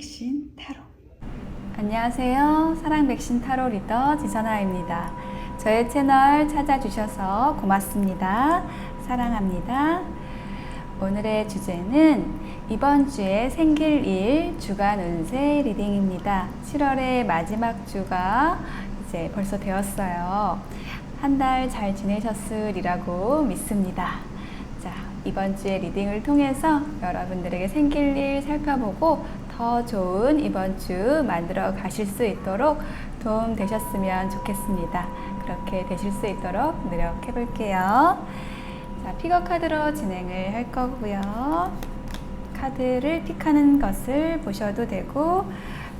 백신 타로. 안녕하세요. 사랑 백신 타로 리더 지선아입니다. 저의 채널 찾아주셔서 고맙습니다. 사랑합니다. 오늘의 주제는 이번 주에 생길 일 주간 운세 리딩입니다. 7월의 마지막 주가 이제 벌써 되었어요. 한 달 잘 지내셨으리라고 믿습니다. 자, 이번 주의 리딩을 통해서 여러분들에게 생길 일 살펴보고 더 좋은 이번 주 만들어 가실 수 있도록 도움 되셨으면 좋겠습니다. 그렇게 되실 수 있도록 노력해 볼게요. 자, 픽업 카드로 진행을 할 거고요. 카드를 픽하는 것을 보셔도 되고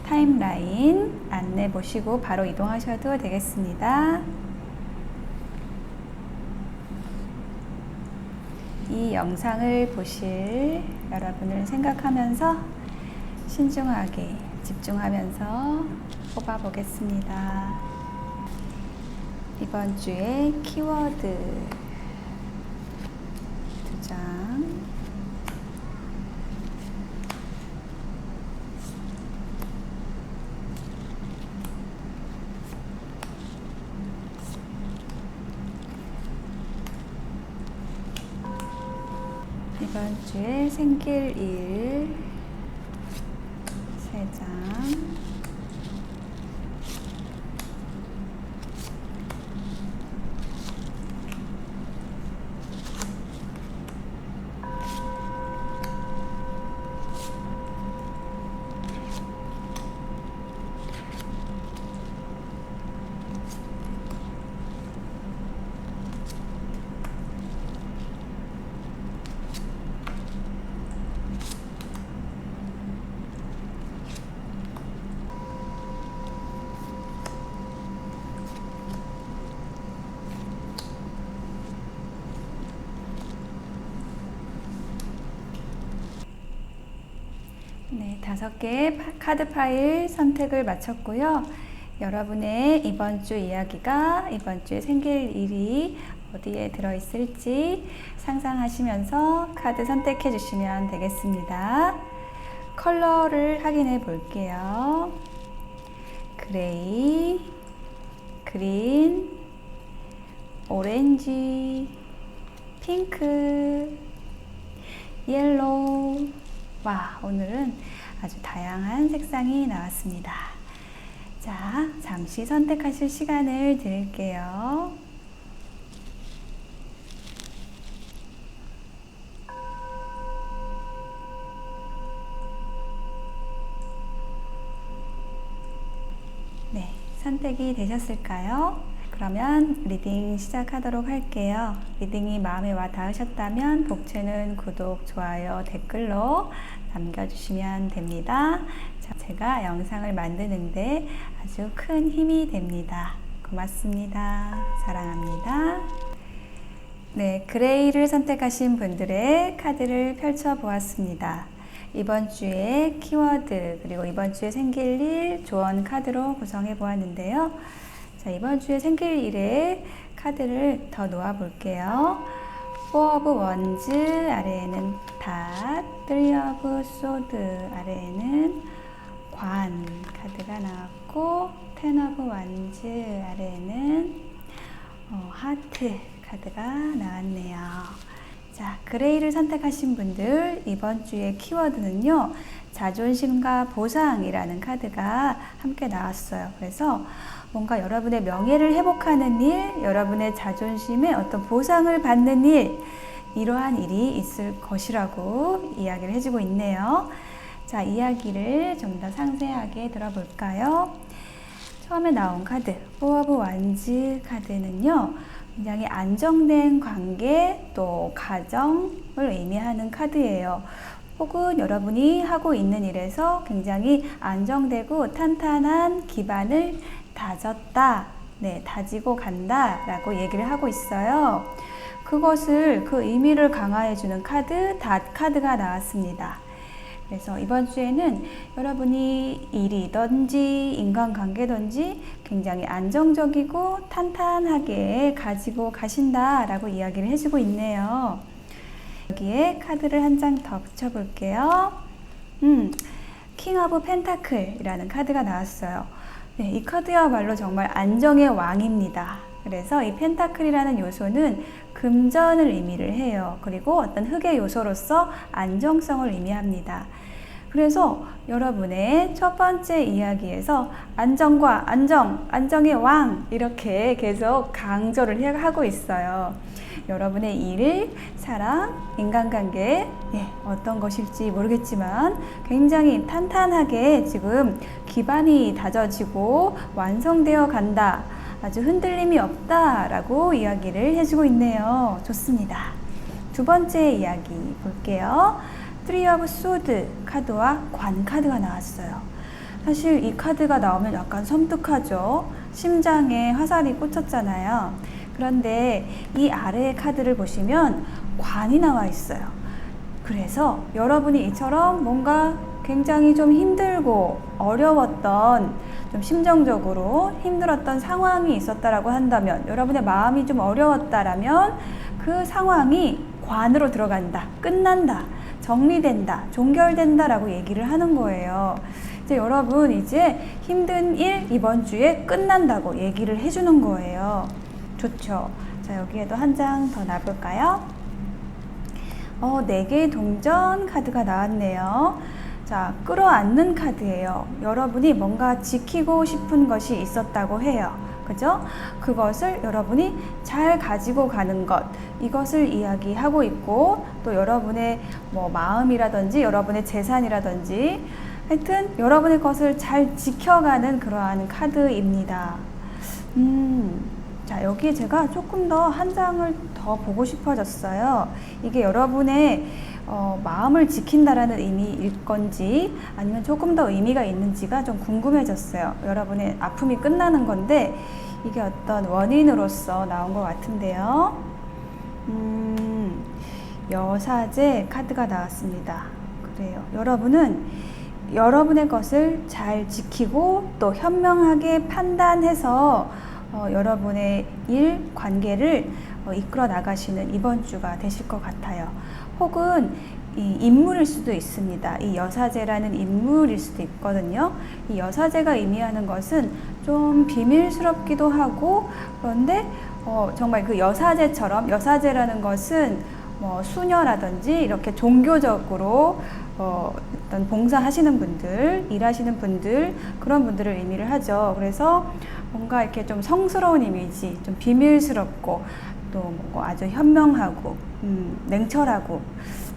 타임라인 안내 보시고 바로 이동하셔도 되겠습니다. 이 영상을 보실 여러분을 생각하면서 신중하게 집중하면서 뽑아보겠습니다. 이번 주의 키워드 2장, 이번 주에 생길 일 3장, 네, 5개의 카드 파일 선택을 마쳤고요. 여러분의 이번 주 이야기가 이번 주에 생길 일이 어디에 들어있을지 상상하시면서 카드 선택해 주시면 되겠습니다. 컬러를 확인해 볼게요. 그레이, 그린, 오렌지, 핑크, 옐로우. 와, 오늘은 아주 다양한 색상이 나왔습니다. 자, 잠시 선택하실 시간을 드릴게요. 네, 선택이 되셨을까요? 그러면 리딩 시작하도록 할게요. 리딩이 마음에 와 닿으셨다면 복채는 구독, 좋아요, 댓글로 남겨주시면 됩니다. 자, 제가 영상을 만드는데 아주 큰 힘이 됩니다. 고맙습니다. 사랑합니다. 네, 그레이를 선택하신 분들의 카드를 펼쳐보았습니다. 이번 주에 키워드 그리고 이번 주에 생길 일 조언 카드로 구성해 보았는데요. 자, 이번 주에 생길 일의 카드를 더 놓아 볼게요. 4 of Wands 아래에는 닷, 3 of Swords 아래에는 관 카드가 나왔고 10 of Wands 아래에는 하트 카드가 나왔네요. 자, 그레이를 선택하신 분들 이번 주의 키워드는요, 자존심과 보상이라는 카드가 함께 나왔어요. 그래서 뭔가 여러분의 명예를 회복하는 일, 여러분의 자존심에 어떤 보상을 받는 일, 이러한 일이 있을 것이라고 이야기를 해주고 있네요. 자, 이야기를 좀 더 상세하게 들어볼까요? 처음에 나온 카드, 4 of Wands 카드는요, 굉장히 안정된 관계, 또 가정을 의미하는 카드예요. 혹은 여러분이 하고 있는 일에서 굉장히 안정되고 탄탄한 기반을 다졌다, 네, 다지고 간다 라고 얘기를 하고 있어요. 그것을, 그 의미를 강화해주는 카드, 닷 카드가 나왔습니다. 그래서 이번 주에는 여러분이 일이든지 인간관계든지 굉장히 안정적이고 탄탄하게 가지고 가신다라고 이야기를 해주고 있네요. 여기에 카드를 한 장 더 붙여볼게요. 킹 오브 펜타클이라는 카드가 나왔어요. 네, 이 카드야말로 정말 안정의 왕입니다. 그래서 이 펜타클이라는 요소는 금전을 의미를 해요. 그리고 어떤 흑의 요소로서 안정성을 의미합니다. 그래서 여러분의 첫 번째 이야기에서 안정과 안정의 왕 이렇게 계속 강조를 하고 있어요. 여러분의 일, 사랑, 인간관계 어떤 것일지 모르겠지만 굉장히 탄탄하게 지금 기반이 다져지고 완성되어 간다. 아주 흔들림이 없다라고 이야기를 해주고 있네요. 좋습니다. 두 번째 이야기 볼게요. Three of Swords 카드와 관 카드가 나왔어요. 사실 이 카드가 나오면 약간 섬뜩하죠. 심장에 화살이 꽂혔잖아요. 그런데 이 아래의 카드를 보시면 관이 나와 있어요. 그래서 여러분이 이처럼 뭔가 굉장히 좀 힘들고 어려웠던, 좀 심정적으로 힘들었던 상황이 있었다라고 한다면, 여러분의 마음이 좀 어려웠다라면 그 상황이 관으로 들어간다, 끝난다, 정리된다, 종결된다 라고 얘기를 하는 거예요. 이제 여러분 이제 힘든 일 이번 주에 끝난다고 얘기를 해주는 거예요. 좋죠. 자, 여기에도 한 장 더 놔볼까요? 4개의 동전 카드가 나왔네요. 자, 끌어안는 카드예요. 여러분이 뭔가 지키고 싶은 것이 있었다고 해요. 그죠? 그것을 여러분이 잘 가지고 가는 것, 이것을 이야기하고 있고, 또 여러분의 마음이라든지 여러분의 재산이라든지 하여튼 여러분의 것을 잘 지켜가는 그러한 카드입니다. 자, 여기에 제가 조금 더 한 장을 더 보고 싶어졌어요. 이게 여러분의 마음을 지킨다라는 의미일 건지 아니면 조금 더 의미가 있는지가 좀 궁금해졌어요. 여러분의 아픔이 끝나는 건데 이게 어떤 원인으로서 나온 것 같은데요. 여사제 카드가 나왔습니다. 그래요. 여러분은 여러분의 것을 잘 지키고 또 현명하게 판단해서 여러분의 일, 관계를 이끌어 나가시는 이번 주가 되실 것 같아요. 혹은 이 인물일 수도 있습니다. 이 여사제라는 인물일 수도 있거든요. 이 여사제가 의미하는 것은 좀 비밀스럽기도 하고, 그런데 정말 그 여사제처럼, 여사제라는 것은 수녀라든지 이렇게 종교적으로 어떤 봉사하시는 분들, 일하시는 분들, 그런 분들을 의미를 하죠. 그래서 뭔가 이렇게 좀 성스러운 이미지, 좀 비밀스럽고 또 아주 현명하고 냉철하고,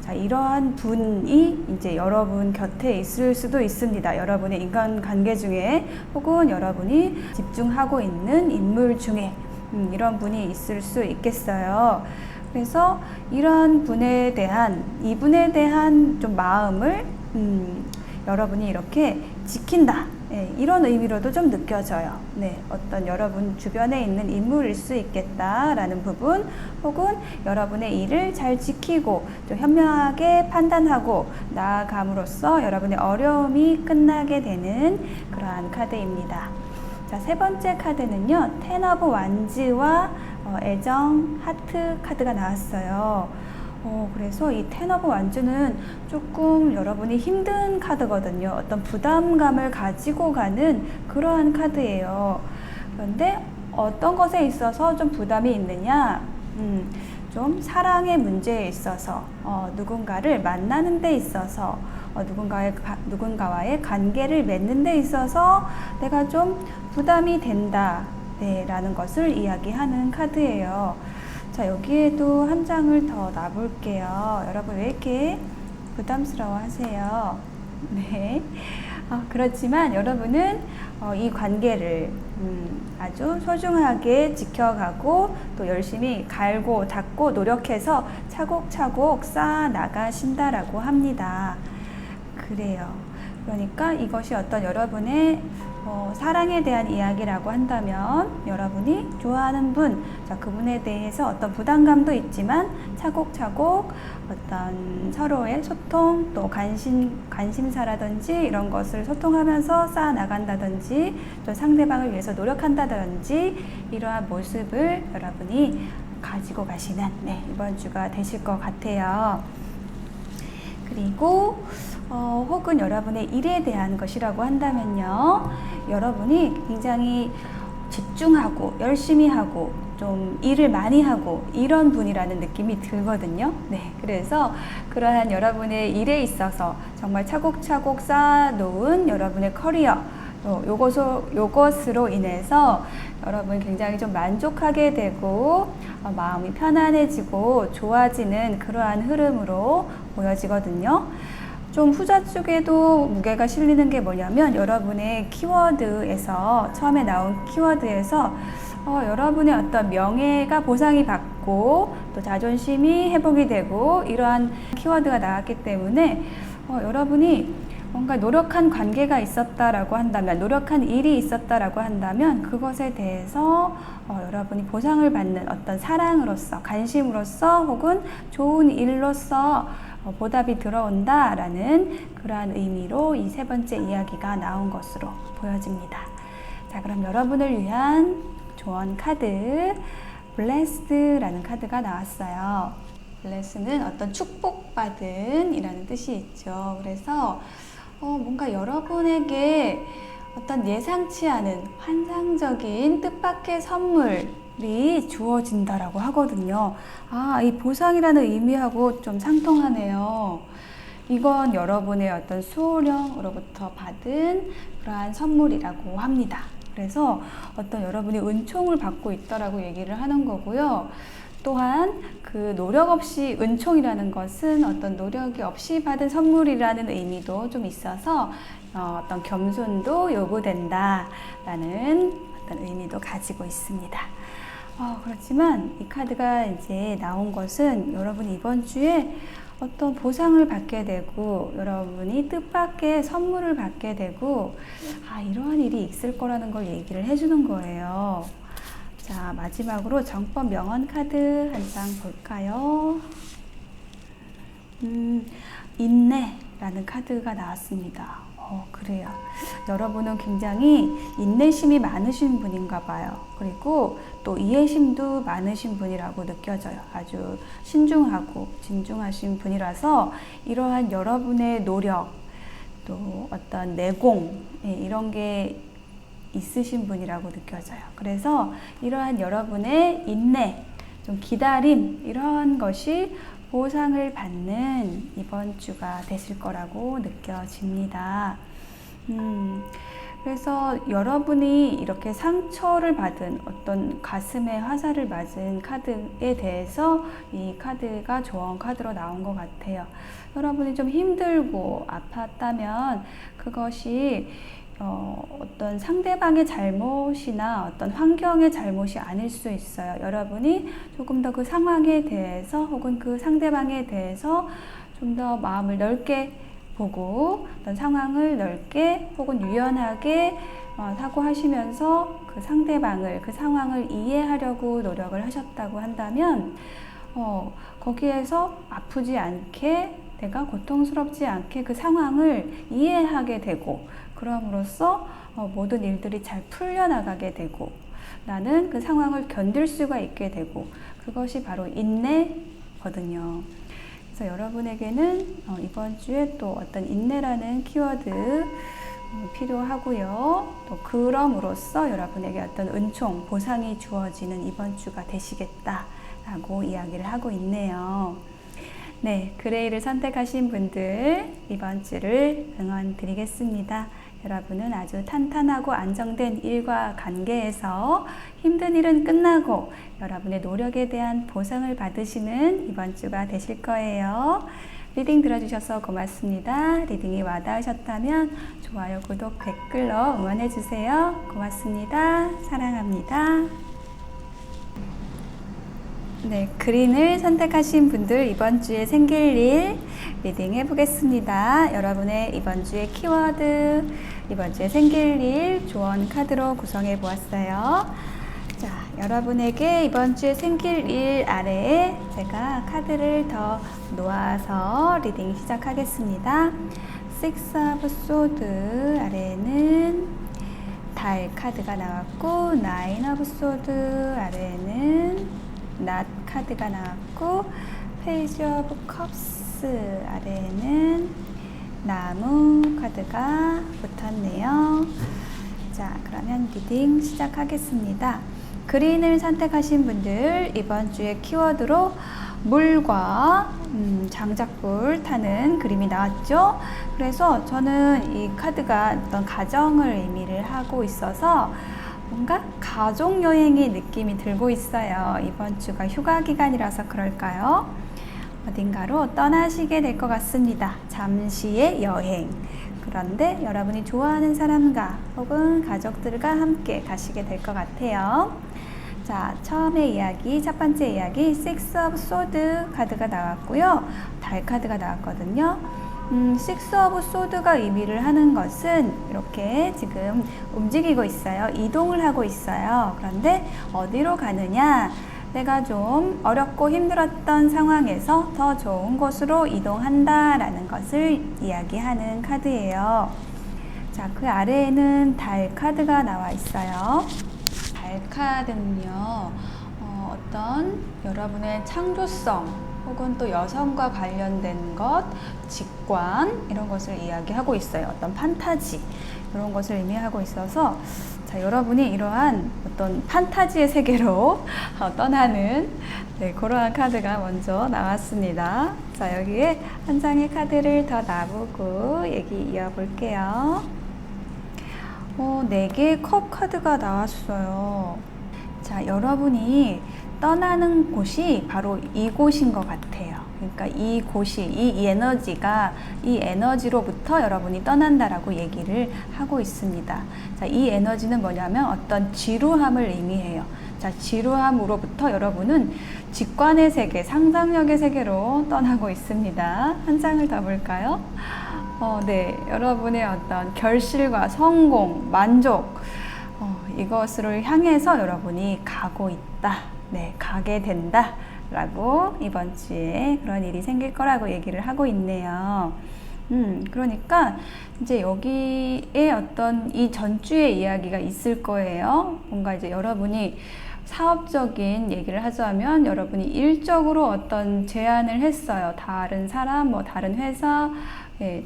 자, 이러한 분이 이제 여러분 곁에 있을 수도 있습니다. 여러분의 인간관계 중에 혹은 여러분이 집중하고 있는 인물 중에 이런 분이 있을 수 있겠어요. 그래서 이러한 분에 대한, 이분에 대한 좀 마음을 여러분이 이렇게 지킨다, 이런 의미로도 좀 느껴져요. 어떤 여러분 주변에 있는 인물일 수 있겠다라는 부분, 혹은 여러분의 일을 잘 지키고 좀 현명하게 판단하고 나아감으로써 여러분의 어려움이 끝나게 되는 그러한 카드입니다. 자, 세 번째 카드는요, 텐 오브 완즈와 애정 하트 카드가 나왔어요. 그래서 이 텐 오브 완즈는 조금 여러분이 힘든 카드거든요. 어떤 부담감을 가지고 가는 그러한 카드예요. 그런데 어떤 것에 있어서 좀 부담이 있느냐? 좀 사랑의 문제에 있어서, 누군가를 만나는 데 있어서, 누군가와의 관계를 맺는 데 있어서 내가 좀 부담이 된다, 라는 것을 이야기하는 카드예요. 자, 여기에도 한 장을 더 놔볼게요. 여러분 왜 이렇게 부담스러워 하세요? 네. 그렇지만 여러분은 이 관계를 아주 소중하게 지켜가고 또 열심히 갈고 닦고 노력해서 차곡차곡 쌓아 나가신다라고 합니다. 그래요. 그러니까 이것이 어떤 여러분의 사랑에 대한 이야기라고 한다면 여러분이 좋아하는 분, 자, 그분에 대해서 어떤 부담감도 있지만 차곡차곡 어떤 서로의 소통, 또 관심사라든지 이런 것을 소통하면서 쌓아 나간다든지 또 상대방을 위해서 노력한다든지 이러한 모습을 여러분이 가지고 가시는 이번 주가 되실 것 같아요. 그리고 혹은 여러분의 일에 대한 것이라고 한다면요. 여러분이 굉장히 집중하고 열심히 하고 좀 일을 많이 하고 이런 분이라는 느낌이 들거든요. 네, 그래서 그러한 여러분의 일에 있어서 정말 차곡차곡 쌓아놓은 여러분의 커리어, 요것으로 인해서 여러분 굉장히 좀 만족하게 되고 마음이 편안해지고 좋아지는 그러한 흐름으로 보여지거든요. 좀 후자 쪽에도 무게가 실리는 게 뭐냐면 여러분의 키워드에서 처음에 나온 키워드에서 여러분의 어떤 명예가 보상이 받고 또 자존심이 회복이 되고 이러한 키워드가 나왔기 때문에 여러분이 뭔가 노력한 관계가 있었다라고 한다면, 노력한 일이 있었다라고 한다면 그것에 대해서 여러분이 보상을 받는 어떤 사랑으로서, 관심으로서 혹은 좋은 일로서 보답이 들어온다라는 그러한 의미로 이 세 번째 이야기가 나온 것으로 보여집니다. 자, 그럼 여러분을 위한 조언 카드, Blessed라는 카드가 나왔어요. Blessed는 어떤 축복받은 이라는 뜻이 있죠. 그래서 뭔가 여러분에게 어떤 예상치 않은 환상적인 뜻밖의 선물이 주어진다라고 하거든요. 이 보상이라는 의미하고 좀 상통하네요. 이건 여러분의 어떤 수호령으로부터 받은 그러한 선물이라고 합니다. 그래서 어떤 여러분이 은총을 받고 있다라고 얘기를 하는 거고요. 또한 그 노력 없이, 은총이라는 것은 어떤 노력이 없이 받은 선물이라는 의미도 좀 있어서 어떤 겸손도 요구된다라는 어떤 의미도 가지고 있습니다. 그렇지만 이 카드가 이제 나온 것은 여러분이 이번 주에 어떤 보상을 받게 되고 여러분이 뜻밖의 선물을 받게 되고 이러한 일이 있을 거라는 걸 얘기를 해주는 거예요. 자, 마지막으로 정법 명언 카드 한 장 볼까요? 인내라는 카드가 나왔습니다. 그래요. 여러분은 굉장히 인내심이 많으신 분인가 봐요. 그리고 또 이해심도 많으신 분이라고 느껴져요. 아주 신중하고 진중하신 분이라서 이러한 여러분의 노력, 또 어떤 내공, 이런 게 있으신 분이라고 느껴져요. 그래서 이러한 여러분의 인내, 좀 기다림, 이런 것이 보상을 받는 이번 주가 되실 거라고 느껴집니다. 그래서 여러분이 이렇게 상처를 받은 어떤 가슴에 화살을 맞은 카드에 대해서 이 카드가 조언 카드로 나온 것 같아요. 여러분이 좀 힘들고 아팠다면 그것이 어떤 상대방의 잘못이나 어떤 환경의 잘못이 아닐 수 있어요. 여러분이 조금 더 그 상황에 대해서 혹은 그 상대방에 대해서 좀 더 마음을 넓게 보고 어떤 상황을 넓게 혹은 유연하게 사고하시면서 그 상대방을, 그 상황을 이해하려고 노력을 하셨다고 한다면 거기에서 아프지 않게, 내가 고통스럽지 않게 그 상황을 이해하게 되고 그럼으로써 모든 일들이 잘 풀려나가게 되고 나는 그 상황을 견딜 수가 있게 되고 그것이 바로 인내거든요. 그래서 여러분에게는 이번 주에 또 어떤 인내라는 키워드 필요하고요. 또 그럼으로써 여러분에게 어떤 은총, 보상이 주어지는 이번 주가 되시겠다라고 이야기를 하고 있네요. 네, 그레이를 선택하신 분들 이번 주를 응원 드리겠습니다. 여러분은 아주 탄탄하고 안정된 일과 관계에서 힘든 일은 끝나고 여러분의 노력에 대한 보상을 받으시는 이번 주가 되실 거예요. 리딩 들어주셔서 고맙습니다. 리딩이 와닿으셨다면 좋아요, 구독, 댓글로 응원해주세요. 고맙습니다. 사랑합니다. 네, 그린을 선택하신 분들 이번 주에 생길 일 리딩 해보겠습니다. 여러분의 이번 주의 키워드, 이번 주에 생길 일 조언 카드로 구성해 보았어요. 자, 여러분에게 이번 주에 생길 일 아래에 제가 카드를 더 놓아서 리딩 시작하겠습니다. Six of Swords 아래에는 달 카드가 나왔고, Nine of Swords 아래에는 낫 카드가 나왔고, 페이지 오브 컵스 아래에는 나무 카드가 붙었네요. 자, 그러면 리딩 시작하겠습니다. 그린을 선택하신 분들, 이번 주에 키워드로 물과 장작불 타는 그림이 나왔죠. 그래서 저는 이 카드가 어떤 가정을 의미를 하고 있어서 뭔가 가족여행의 느낌이 들고 있어요. 이번 주가 휴가 기간이라서 그럴까요? 어딘가로 떠나시게 될 것 같습니다. 잠시의 여행. 그런데 여러분이 좋아하는 사람과 혹은 가족들과 함께 가시게 될 것 같아요. 자, 처음에 이야기, 첫 번째 이야기, Six of Swords 카드가 나왔고요. 달 카드가 나왔거든요. Six of Swords가 의미를 하는 것은 이렇게 지금 움직이고 있어요. 이동을 하고 있어요. 그런데 어디로 가느냐? 내가 좀 어렵고 힘들었던 상황에서 더 좋은 곳으로 이동한다라는 것을 이야기하는 카드예요. 자, 그 아래에는 달 카드가 나와 있어요. 달 카드는요, 어떤 여러분의 창조성 혹은 또 여성과 관련된 것, 직관 이런 것을 이야기하고 있어요. 어떤 판타지 이런 것을 의미하고 있어서 자, 여러분이 이러한 어떤 판타지의 세계로 떠나는 그러한 카드가 먼저 나왔습니다. 자, 여기에 한 장의 카드를 더 놔보고 얘기 이어볼게요. 4개의 컵 카드가 나왔어요. 자, 여러분이 떠나는 곳이 바로 이곳인 것 같아요. 그러니까 이곳이, 이 에너지가, 이 에너지로부터 여러분이 떠난다라고 얘기를 하고 있습니다. 자, 이 에너지는 뭐냐면 어떤 지루함을 의미해요. 자, 지루함으로부터 여러분은 직관의 세계, 상상력의 세계로 떠나고 있습니다. 한 장을 더 볼까요? 네, 여러분의 어떤 결실과 성공, 만족, 이것을 향해서 여러분이 가고 있다. 네, 가게 된다. 라고 이번 주에 그런 일이 생길 거라고 얘기를 하고 있네요. 그러니까 이제 여기에 어떤 이 전주의 이야기가 있을 거예요. 뭔가 이제 여러분이 사업적인 얘기를 하자면 여러분이 일적으로 어떤 제안을 했어요. 다른 사람, 뭐 다른 회사,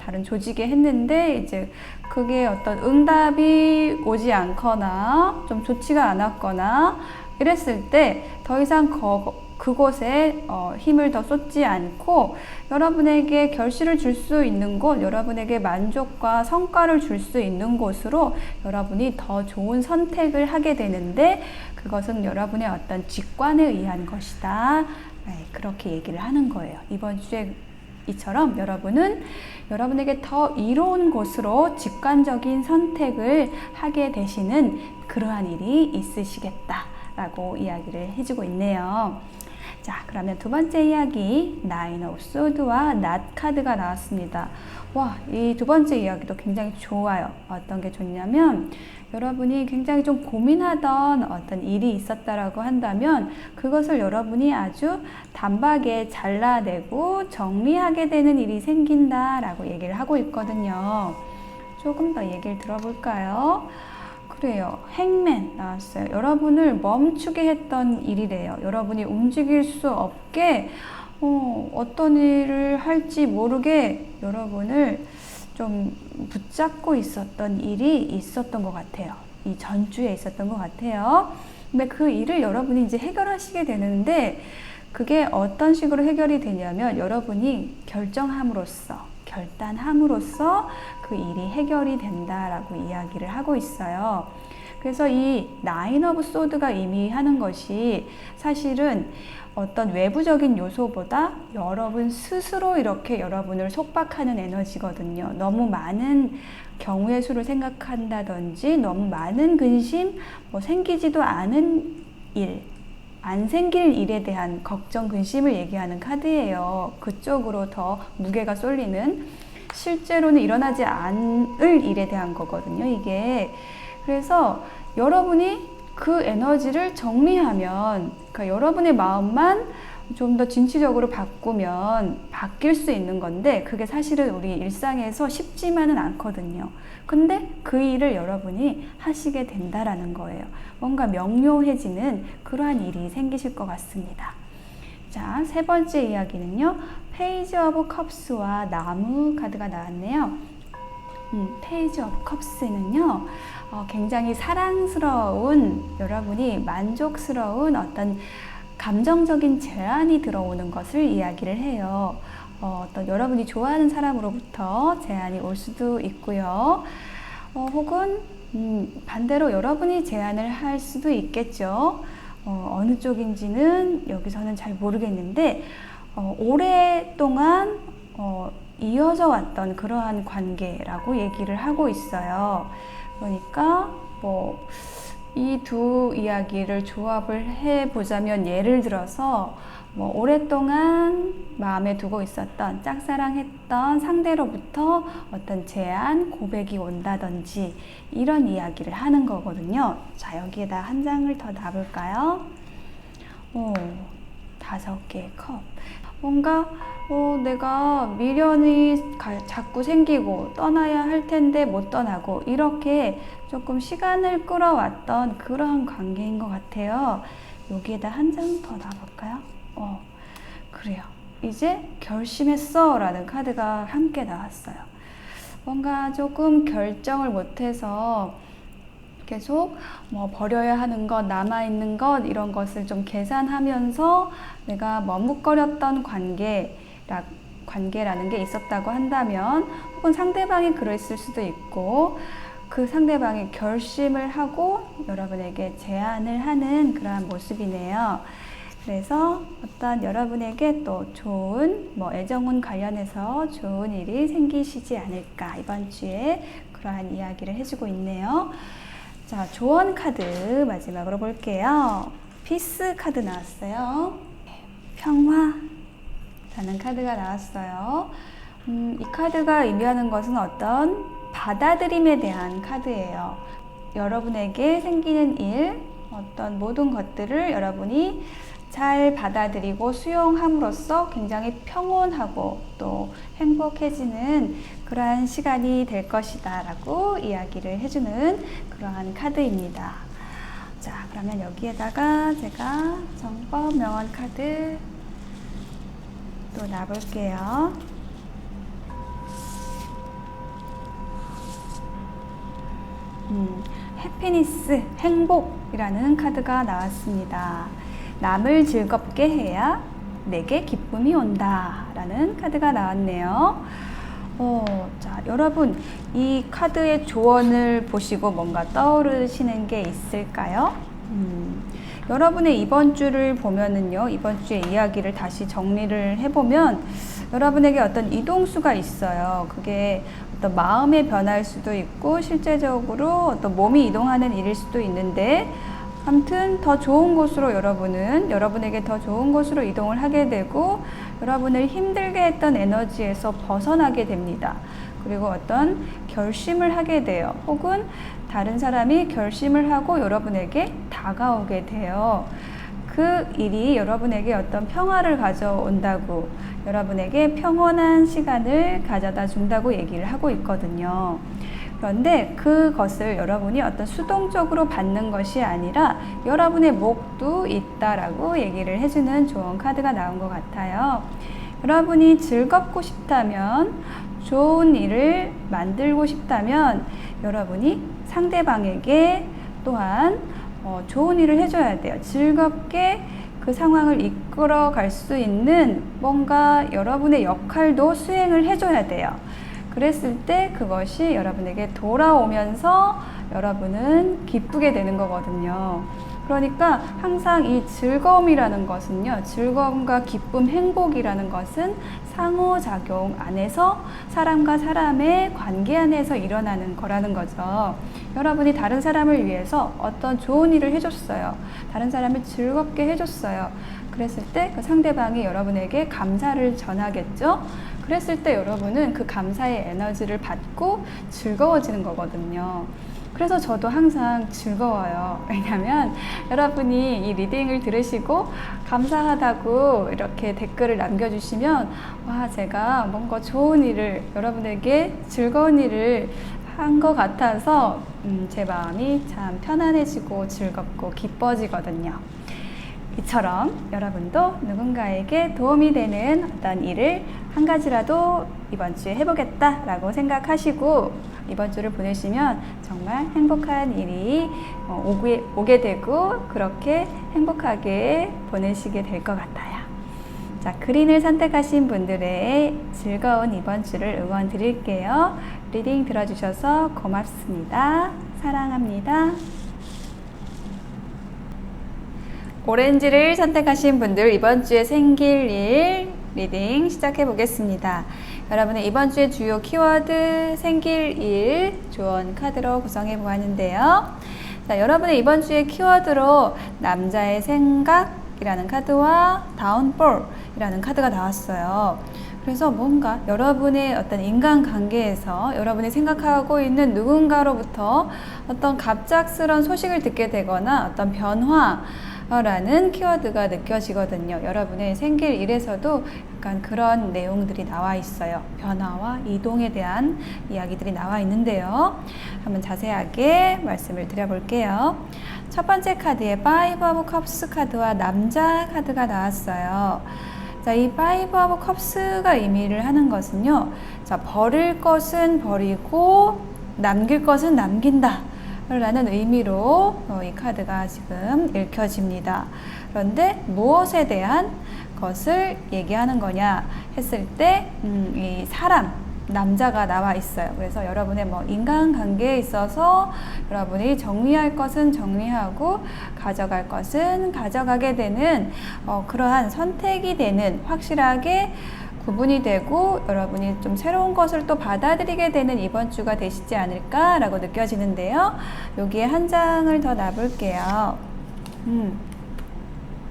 다른 조직에 했는데 이제 그게 어떤 응답이 오지 않거나 좀 좋지가 않았거나 이랬을 때 더 이상 그곳에 힘을 더 쏟지 않고 여러분에게 결실을 줄 수 있는 곳, 여러분에게 만족과 성과를 줄 수 있는 곳으로 여러분이 더 좋은 선택을 하게 되는데 그것은 여러분의 어떤 직관에 의한 것이다. 네, 그렇게 얘기를 하는 거예요. 이번 주에 이처럼 여러분은 여러분에게 더 이로운 곳으로 직관적인 선택을 하게 되시는 그러한 일이 있으시겠다라고 이야기를 해주고 있네요. 자, 그러면 두 번째 이야기, Nine of Swords와 Knot 카드가 나왔습니다. 와, 이 두 번째 이야기도 굉장히 좋아요. 어떤 게 좋냐면 여러분이 굉장히 좀 고민하던 어떤 일이 있었다라고 한다면 그것을 여러분이 아주 단박에 잘라내고 정리하게 되는 일이 생긴다라고 얘기를 하고 있거든요. 조금 더 얘기를 들어볼까요? 그래요. 행맨 나왔어요. 여러분을 멈추게 했던 일이래요. 여러분이 움직일 수 없게 어떤 일을 할지 모르게 여러분을 좀 붙잡고 있었던 일이 있었던 것 같아요. 이 전주에 있었던 것 같아요. 근데 그 일을 여러분이 이제 해결하시게 되는데 그게 어떤 식으로 해결이 되냐면 여러분이 결단함으로써 그 일이 해결이 된다라고 이야기를 하고 있어요. 그래서 이 나인 오브 소드가 의미하는 것이 사실은 어떤 외부적인 요소보다 여러분 스스로 이렇게 여러분을 속박하는 에너지거든요. 너무 많은 경우의 수를 생각한다든지 너무 많은 근심, 생기지도 않은 일, 안 생길 일에 대한 걱정, 근심을 얘기하는 카드예요. 그쪽으로 더 무게가 쏠리는 실제로는 일어나지 않을 일에 대한 거거든요. 이게 그래서 여러분이 그 에너지를 정리하면 그러니까 여러분의 마음만 좀 더 진취적으로 바꾸면 바뀔 수 있는 건데 그게 사실은 우리 일상에서 쉽지만은 않거든요. 근데 그 일을 여러분이 하시게 된다라는 거예요. 뭔가 명료해지는 그러한 일이 생기실 것 같습니다. 자, 세 번째 이야기는요. 페이지 오브 컵스와 나무 카드가 나왔네요. 페이지 오브 컵스는요, 굉장히 사랑스러운, 여러분이 만족스러운 어떤 감정적인 제안이 들어오는 것을 이야기를 해요. 어떤 여러분이 좋아하는 사람으로부터 제안이 올 수도 있고요. 혹은 반대로 여러분이 제안을 할 수도 있겠죠. 어느 쪽인지는 여기서는 잘 모르겠는데 오랫동안 이어져 왔던 그러한 관계라고 얘기를 하고 있어요. 그러니까 이 두 이야기를 조합을 해보자면, 예를 들어서 오랫동안 마음에 두고 있었던, 짝사랑했던 상대로부터 어떤 제안, 고백이 온다든지 이런 이야기를 하는 거거든요. 자, 여기에다 한 장을 더 놔볼까요? 5개의 컵. 뭔가 내가 미련이 자꾸 생기고 떠나야 할 텐데 못 떠나고, 이렇게 조금 시간을 끌어왔던 그런 관계인 것 같아요. 여기에다 한 장 더 놔볼까요? 그래요. 이제 결심했어 라는 카드가 함께 나왔어요. 뭔가 조금 결정을 못해서 계속 버려야 하는 것, 남아있는 것, 이런 것을 좀 계산하면서 내가 머뭇거렸던 관계라는 게 있었다고 한다면, 혹은 상대방이 그랬을 수도 있고, 그 상대방이 결심을 하고 여러분에게 제안을 하는 그러한 모습이네요. 그래서 어떤 여러분에게 또 좋은 애정운 관련해서 좋은 일이 생기시지 않을까, 이번 주에 그러한 이야기를 해주고 있네요. 자, 조언 카드 마지막으로 볼게요. 피스 카드 나왔어요. 평화라는 카드가 나왔어요. 이 카드가 의미하는 것은 어떤 받아들임에 대한 카드예요. 여러분에게 생기는 일, 어떤 모든 것들을 여러분이 잘 받아들이고 수용함으로써 굉장히 평온하고 또 행복해지는 그러한 시간이 될 것이다 라고 이야기를 해주는 그러한 카드입니다. 자, 그러면 여기에다가 제가 정법 명언 카드 또 놔볼게요. 해피니스, 행복이라는 카드가 나왔습니다. 남을 즐겁게 해야 내게 기쁨이 온다 라는 카드가 나왔네요. 자, 여러분, 이 카드의 조언을 보시고 뭔가 떠오르시는 게 있을까요? 여러분의 이번 주를 보면은요, 이번 주의 이야기를 다시 정리를 해보면 여러분에게 어떤 이동수가 있어요. 그게 어떤 마음의 변화일 수도 있고, 실제적으로 어떤 몸이 이동하는 일일 수도 있는데, 아무튼 더 좋은 곳으로 여러분에게 더 좋은 곳으로 이동을 하게 되고, 여러분을 힘들게 했던 에너지에서 벗어나게 됩니다. 그리고 어떤 결심을 하게 돼요. 혹은 다른 사람이 결심을 하고 여러분에게 다가오게 돼요. 그 일이 여러분에게 어떤 평화를 가져온다고, 여러분에게 평온한 시간을 가져다 준다고 얘기를 하고 있거든요. 그런데 그것을 여러분이 어떤 수동적으로 받는 것이 아니라 여러분의 몫도 있다라고 얘기를 해주는 좋은 카드가 나온 것 같아요. 여러분이 즐겁고 싶다면, 좋은 일을 만들고 싶다면 여러분이 상대방에게 또한 좋은 일을 해줘야 돼요. 즐겁게 그 상황을 이끌어 갈 수 있는 뭔가 여러분의 역할도 수행을 해줘야 돼요. 그랬을 때 그것이 여러분에게 돌아오면서 여러분은 기쁘게 되는 거거든요. 그러니까 항상 이 즐거움이라는 것은요, 즐거움과 기쁨, 행복이라는 것은 상호작용 안에서, 사람과 사람의 관계 안에서 일어나는 거라는 거죠. 여러분이 다른 사람을 위해서 어떤 좋은 일을 해줬어요. 다른 사람을 즐겁게 해줬어요. 그랬을 때 그 상대방이 여러분에게 감사를 전하겠죠. 그랬을 때 여러분은 그 감사의 에너지를 받고 즐거워지는 거거든요. 그래서 저도 항상 즐거워요. 왜냐면 여러분이 이 리딩을 들으시고 감사하다고 이렇게 댓글을 남겨주시면, 와, 제가 뭔가 좋은 일을, 여러분에게 즐거운 일을 한 것 같아서 제 마음이 참 편안해지고 즐겁고 기뻐지거든요. 이처럼 여러분도 누군가에게 도움이 되는 어떤 일을 한 가지라도 이번 주에 해보겠다라고 생각하시고 이번 주를 보내시면 정말 행복한 일이 오게 되고 그렇게 행복하게 보내시게 될 것 같아요. 자, 그린을 선택하신 분들의 즐거운 이번 주를 응원 드릴게요. 리딩 들어주셔서 고맙습니다. 사랑합니다. 오렌지를 선택하신 분들 이번 주에 생길 일 리딩 시작해 보겠습니다. 여러분의 이번 주의 주요 키워드 생길 일 조언 카드로 구성해 보았는데요. 자, 여러분의 이번 주의 키워드로 남자의 생각이라는 카드와 다운볼이라는 카드가 나왔어요. 그래서 뭔가 여러분의 어떤 인간관계에서 여러분이 생각하고 있는 누군가로부터 어떤 갑작스런 소식을 듣게 되거나 어떤 변화라는 키워드가 느껴지거든요. 여러분의 생길 일에서도 약간 그런 내용들이 나와 있어요. 변화와 이동에 대한 이야기들이 나와 있는데요. 한번 자세하게 말씀을 드려볼게요. 첫 번째 카드에 파이브 오브 컵스 카드와 남자 카드가 나왔어요. 자, 이 파이브 오브 컵스가 의미를 하는 것은요. 자, 버릴 것은 버리고 남길 것은 남긴다 라는 의미로 이 카드가 지금 읽혀집니다. 그런데 무엇에 대한 것을 얘기하는 거냐 했을 때 이 사람, 남자가 나와 있어요. 그래서 여러분의 인간관계에 있어서 여러분이 정리할 것은 정리하고 가져갈 것은 가져가게 되는 그러한 선택이 되는 확실하게 구분이 되고 여러분이 좀 새로운 것을 또 받아들이게 되는 이번 주가 되시지 않을까라고 느껴지는데요. 여기에 한 장을 더 놔볼게요.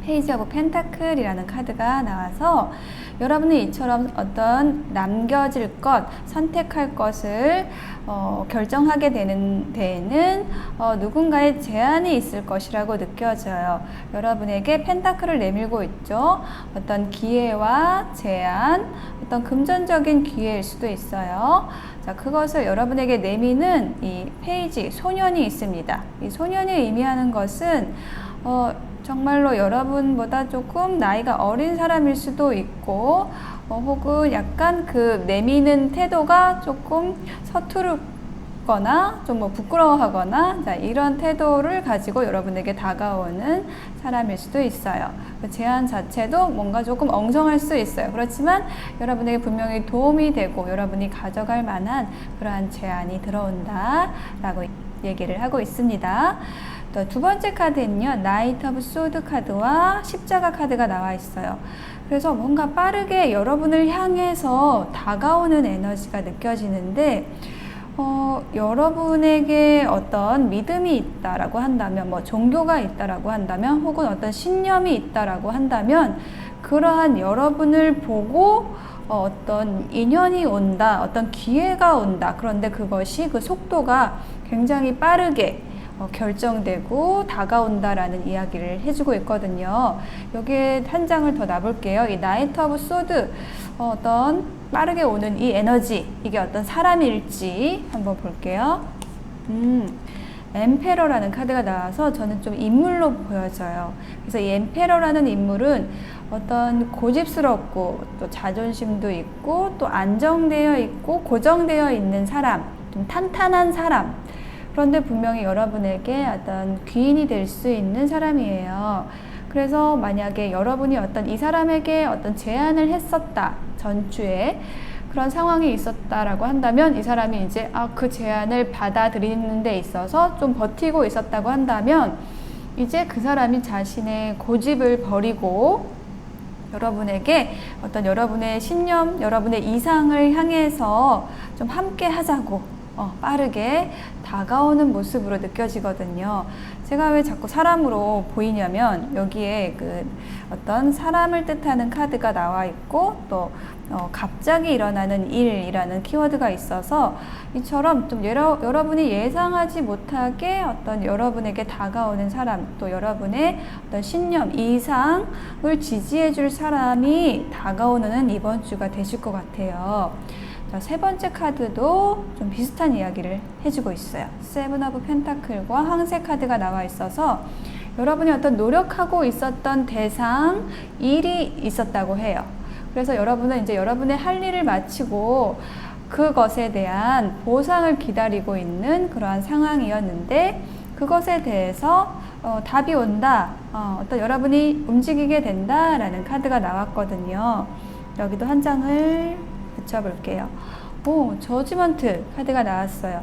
페이지 오브 펜타클이라는 카드가 나와서 여러분은 이처럼 어떤 남겨질 것, 선택할 것을 결정하게 되는 데에는 누군가의 제한이 있을 것이라고 느껴져요. 여러분에게 펜타클을 내밀고 있죠. 어떤 기회와 제한, 어떤 금전적인 기회일 수도 있어요. 자, 그것을 여러분에게 내미는 이 페이지, 소년이 있습니다. 이 소년이 의미하는 것은 정말로 여러분보다 조금 나이가 어린 사람일 수도 있고 혹은 약간 그 내미는 태도가 조금 서투르거나 좀 부끄러워하거나 자, 이런 태도를 가지고 여러분에게 다가오는 사람일 수도 있어요. 그 제안 자체도 뭔가 조금 엉성할 수 있어요. 그렇지만 여러분에게 분명히 도움이 되고 여러분이 가져갈 만한 그러한 제안이 들어온다 라고 얘기를 하고 있습니다. 또 두 번째 카드는요, 나이트 오브 소드 카드와 십자가 카드가 나와 있어요. 그래서 뭔가 빠르게 여러분을 향해서 다가오는 에너지가 느껴지는데 여러분에게 어떤 믿음이 있다라고 한다면, 종교가 있다라고 한다면, 혹은 어떤 신념이 있다라고 한다면, 그러한 여러분을 보고 어떤 인연이 온다, 어떤 기회가 온다. 그런데 그것이 그 속도가 굉장히 빠르게 결정되고 다가온다라는 이야기를 해주고 있거든요. 여기에 한 장을 더 놔볼게요. 이 나이트 오브 소드, 어떤 빠르게 오는 이 에너지, 이게 어떤 사람일지 한번 볼게요. 엠페러라는 카드가 나와서 저는 좀 인물로 보여져요. 그래서 이 엠페러라는 인물은 어떤 고집스럽고 또 자존심도 있고 또 안정되어 있고 고정되어 있는 사람, 좀 탄탄한 사람. 그런데 분명히 여러분에게 어떤 귀인이 될 수 있는 사람이에요. 그래서 만약에 여러분이 어떤 이 사람에게 어떤 제안을 했었다, 전주에 그런 상황이 있었다라고 한다면 이 사람이 이제 그 제안을 받아들이는 데 있어서 좀 버티고 있었다고 한다면 이제 그 사람이 자신의 고집을 버리고 여러분에게 어떤 여러분의 신념, 여러분의 이상을 향해서 좀 함께 하자고 빠르게 다가오는 모습으로 느껴지거든요. 제가 왜 자꾸 사람으로 보이냐면 여기에 그 어떤 사람을 뜻하는 카드가 나와 있고 또 갑자기 일어나는 일이라는 키워드가 있어서 이처럼 좀 여러분이 예상하지 못하게 어떤 여러분에게 다가오는 사람, 또 여러분의 어떤 신념, 이상을 지지해 줄 사람이 다가오는 이번 주가 되실 것 같아요. 자, 세 번째 카드도 좀 비슷한 이야기를 해주고 있어요. 세븐 오브 펜타클과 황새 카드가 나와 있어서 여러분이 어떤 노력하고 있었던 대상, 일이 있었다고 해요. 그래서 여러분은 이제 여러분의 할 일을 마치고 그것에 대한 보상을 기다리고 있는 그러한 상황이었는데, 그것에 대해서 답이 온다, 어떤 여러분이 움직이게 된다라는 카드가 나왔거든요. 여기도 한 장을 붙여볼게요. 저지먼트 카드가 나왔어요.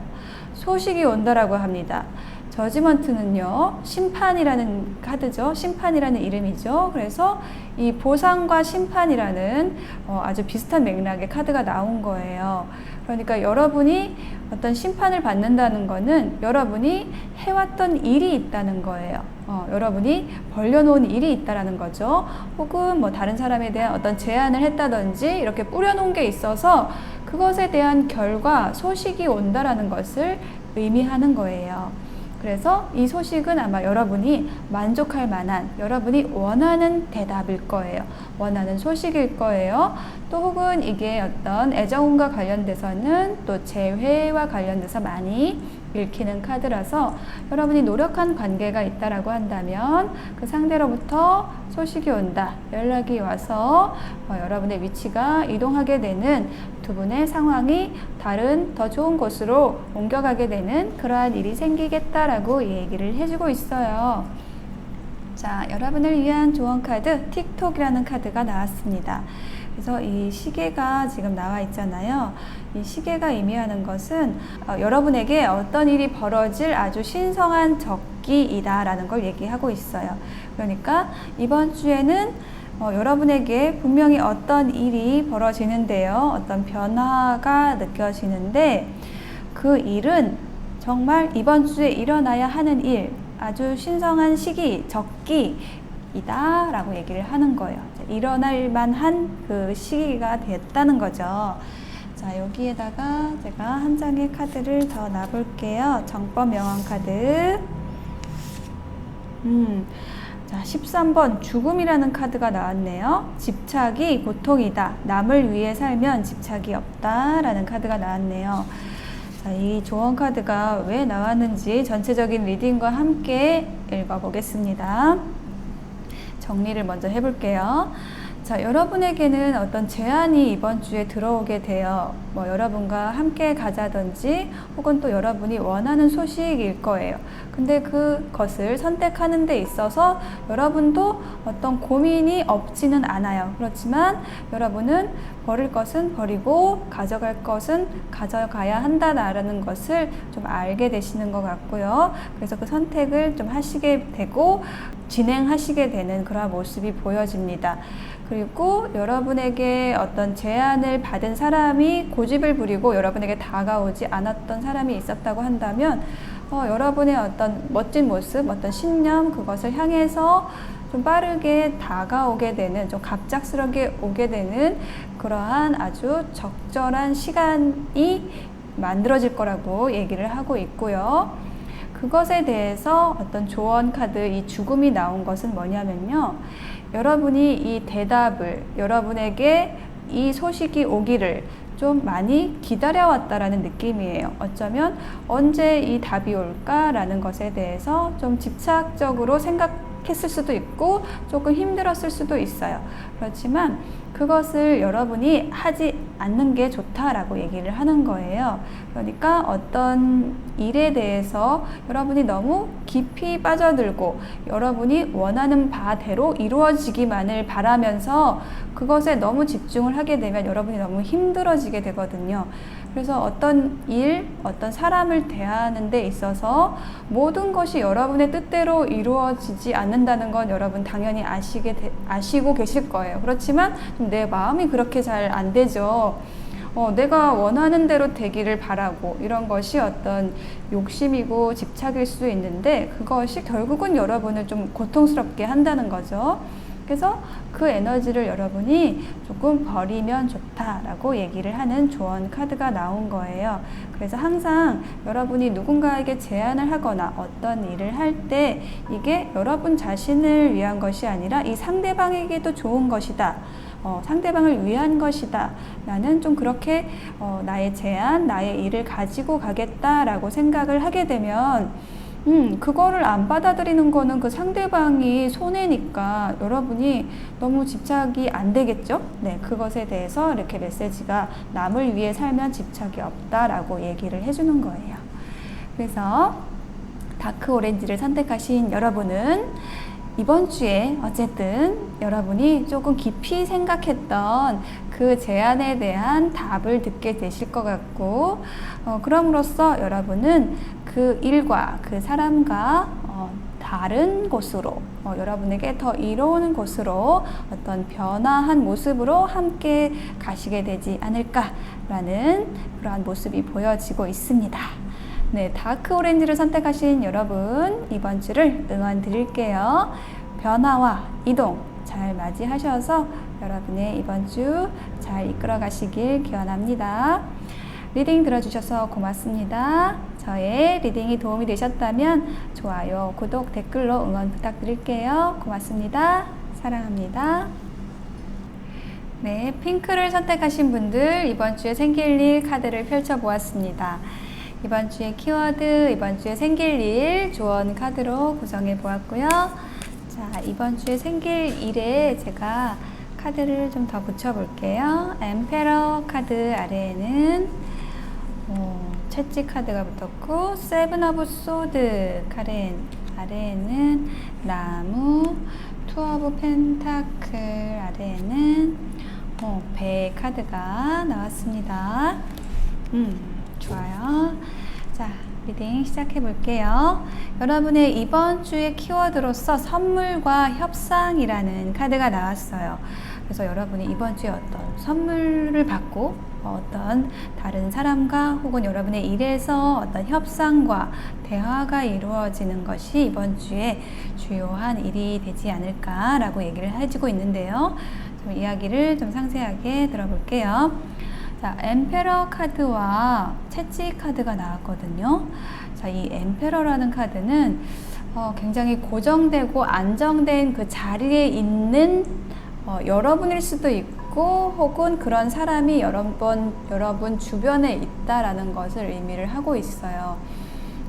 소식이 온다라고 합니다. 저지먼트는요, 심판이라는 카드죠. 심판이라는 이름이죠. 그래서 이 보상과 심판이라는 아주 비슷한 맥락의 카드가 나온 거예요. 그러니까 여러분이 어떤 심판을 받는다는 거는 여러분이 해왔던 일이 있다는 거예요. 여러분이 벌려놓은 일이 있다라는 거죠. 혹은 뭐 다른 사람에 대한 어떤 제안을 했다든지 이렇게 뿌려놓은 게 있어서 그것에 대한 결과, 소식이 온다라는 것을 의미하는 거예요. 그래서 이 소식은 아마 여러분이 만족할 만한, 여러분이 원하는 대답일 거예요. 원하는 소식일 거예요. 또 혹은 이게 어떤 애정운과 관련돼서는 또 재회와 관련돼서 많이 읽히는 카드라서, 여러분이 노력한 관계가 있다라고 한다면 그 상대로부터 소식이 온다, 연락이 와서 여러분의 위치가 이동하게 되는, 두 분의 상황이 다른 더 좋은 곳으로 옮겨가게 되는 그러한 일이 생기겠다라고 얘기를 해주고 있어요. 자, 여러분을 위한 조언 카드, 틱톡이라는 카드가 나왔습니다. 그래서 이 시계가 지금 나와 있잖아요. 이 시계가 의미하는 것은 여러분에게 어떤 일이 벌어질 아주 신성한 적기이다라는 걸 얘기하고 있어요. 그러니까 이번 주에는 여러분에게 분명히 어떤 일이 벌어지는데요. 어떤 변화가 느껴지는데, 그 일은 정말 이번 주에 일어나야 하는 일, 아주 신성한 시기, 적기이다 라고 얘기를 하는 거예요. 일어날 만한 그 시기가 됐다는 거죠. 자, 여기에다가 제가 한 장의 카드를 더 놔볼게요. 정법 명언 카드. 자, 13번 죽음이라는 카드가 나왔네요. 집착이 고통이다. 남을 위해 살면 집착이 없다 라는 카드가 나왔네요. 자, 이 조언 카드가 왜 나왔는지 전체적인 리딩과 함께 읽어보겠습니다. 정리를 먼저 해볼게요. 자, 여러분에게는 어떤 제안이 이번 주에 들어오게 돼요. 뭐 여러분과 함께 가자든지 혹은 또 여러분이 원하는 소식일 거예요. 근데 그것을 선택하는 데 있어서 여러분도 어떤 고민이 없지는 않아요. 그렇지만 여러분은 버릴 것은 버리고 가져갈 것은 가져가야 한다라는 것을 좀 알게 되시는 것 같고요. 그래서 그 선택을 좀 하시게 되고 진행하시게 되는 그런 모습이 보여집니다. 그리고 여러분에게 어떤 제안을 받은 사람이 고집을 부리고 여러분에게 다가오지 않았던 사람이 있었다고 한다면 여러분의 어떤 멋진 모습, 어떤 신념, 그것을 향해서 좀 빠르게 다가오게 되는, 좀 갑작스럽게 오게 되는 그러한 아주 적절한 시간이 만들어질 거라고 얘기를 하고 있고요. 그것에 대해서 어떤 조언 카드, 이 죽음이 나온 것은 뭐냐면요. 여러분이 이 대답을, 여러분에게 이 소식이 오기를 좀 많이 기다려왔다라는 느낌이에요. 어쩌면 언제 이 답이 올까라는 것에 대해서 좀 집착적으로 생각했을 수도 있고 조금 힘들었을 수도 있어요. 그렇지만 그것을 여러분이 하지 않는 게 좋다라고 얘기를 하는 거예요. 그러니까 어떤 일에 대해서 여러분이 너무 깊이 빠져들고 여러분이 원하는 바대로 이루어지기만을 바라면서 그것에 너무 집중을 하게 되면 여러분이 너무 힘들어지게 되거든요. 그래서 어떤 일, 어떤 사람을 대하는 데 있어서 모든 것이 여러분의 뜻대로 이루어지지 않는다는 건 여러분 당연히 아시고 계실 거예요. 그렇지만 좀 내 마음이 그렇게 잘 안 되죠. 내가 원하는 대로 되기를 바라고, 이런 것이 어떤 욕심이고 집착일 수 있는데 그것이 결국은 여러분을 좀 고통스럽게 한다는 거죠. 그래서 그 에너지를 여러분이 조금 버리면 좋다라고 얘기를 하는 조언 카드가 나온 거예요. 그래서 항상 여러분이 누군가에게 제안을 하거나 어떤 일을 할 때 이게 여러분 자신을 위한 것이 아니라 이 상대방에게도 좋은 것이다. 상대방을 위한 것이다. 나는 좀 그렇게 나의 제안, 나의 일을 가지고 가겠다라고 생각을 하게 되면 그거를 안 받아들이는 거는 그 상대방이 손해니까 여러분이 너무 집착이 안 되겠죠? 네, 그것에 대해서 이렇게 메시지가 남을 위해 살면 집착이 없다라고 얘기를 해주는 거예요. 그래서 다크 오렌지를 선택하신 여러분은 이번 주에 어쨌든 여러분이 조금 깊이 생각했던 그 제안에 대한 답을 듣게 되실 것 같고, 그럼으로써 여러분은 그 일과 그 사람과 다른 곳으로, 여러분에게 더 이로운 곳으로 어떤 변화한 모습으로 함께 가시게 되지 않을까라는 그러한 모습이 보여지고 있습니다. 네, 다크 오렌지를 선택하신 여러분, 이번 주를 응원 드릴게요. 변화와 이동 잘 맞이하셔서 여러분의 이번 주 잘 이끌어 가시길 기원합니다. 리딩 들어주셔서 고맙습니다. 저의 리딩이 도움이 되셨다면 좋아요, 구독, 댓글로 응원 부탁드릴게요. 고맙습니다. 사랑합니다. 네, 핑크를 선택하신 분들 이번 주에 생길 일 카드를 펼쳐보았습니다. 이번 주에 키워드, 이번 주에 생길 일 조언 카드로 구성해 보았고요. 자, 이번 주에 생길 일에 제가 카드를 좀 더 붙여볼게요. 엠페러 카드 아래에는 채찍 카드가 붙었고, 세븐 오브 소드 아래에는 나무, 투 오브 펜타클 아래에는 배 카드가 나왔습니다. 좋아요. 자, 리딩 시작해 볼게요. 여러분의 이번 주의 키워드로서 선물과 협상이라는 카드가 나왔어요. 그래서 여러분이 이번 주에 어떤 선물을 받고 어떤 다른 사람과 혹은 여러분의 일에서 어떤 협상과 대화가 이루어지는 것이 이번 주에 주요한 일이 되지 않을까라고 얘기를 해주고 있는데요. 좀 이야기를 좀 상세하게 들어볼게요. 자, 엠페러 카드와 채찍 카드가 나왔거든요. 자, 이 엠페러라는 카드는 굉장히 고정되고 안정된 그 자리에 있는 여러분일 수도 있고 혹은 그런 사람이 여러분 주변에 있다라는 것을 의미를 하고 있어요.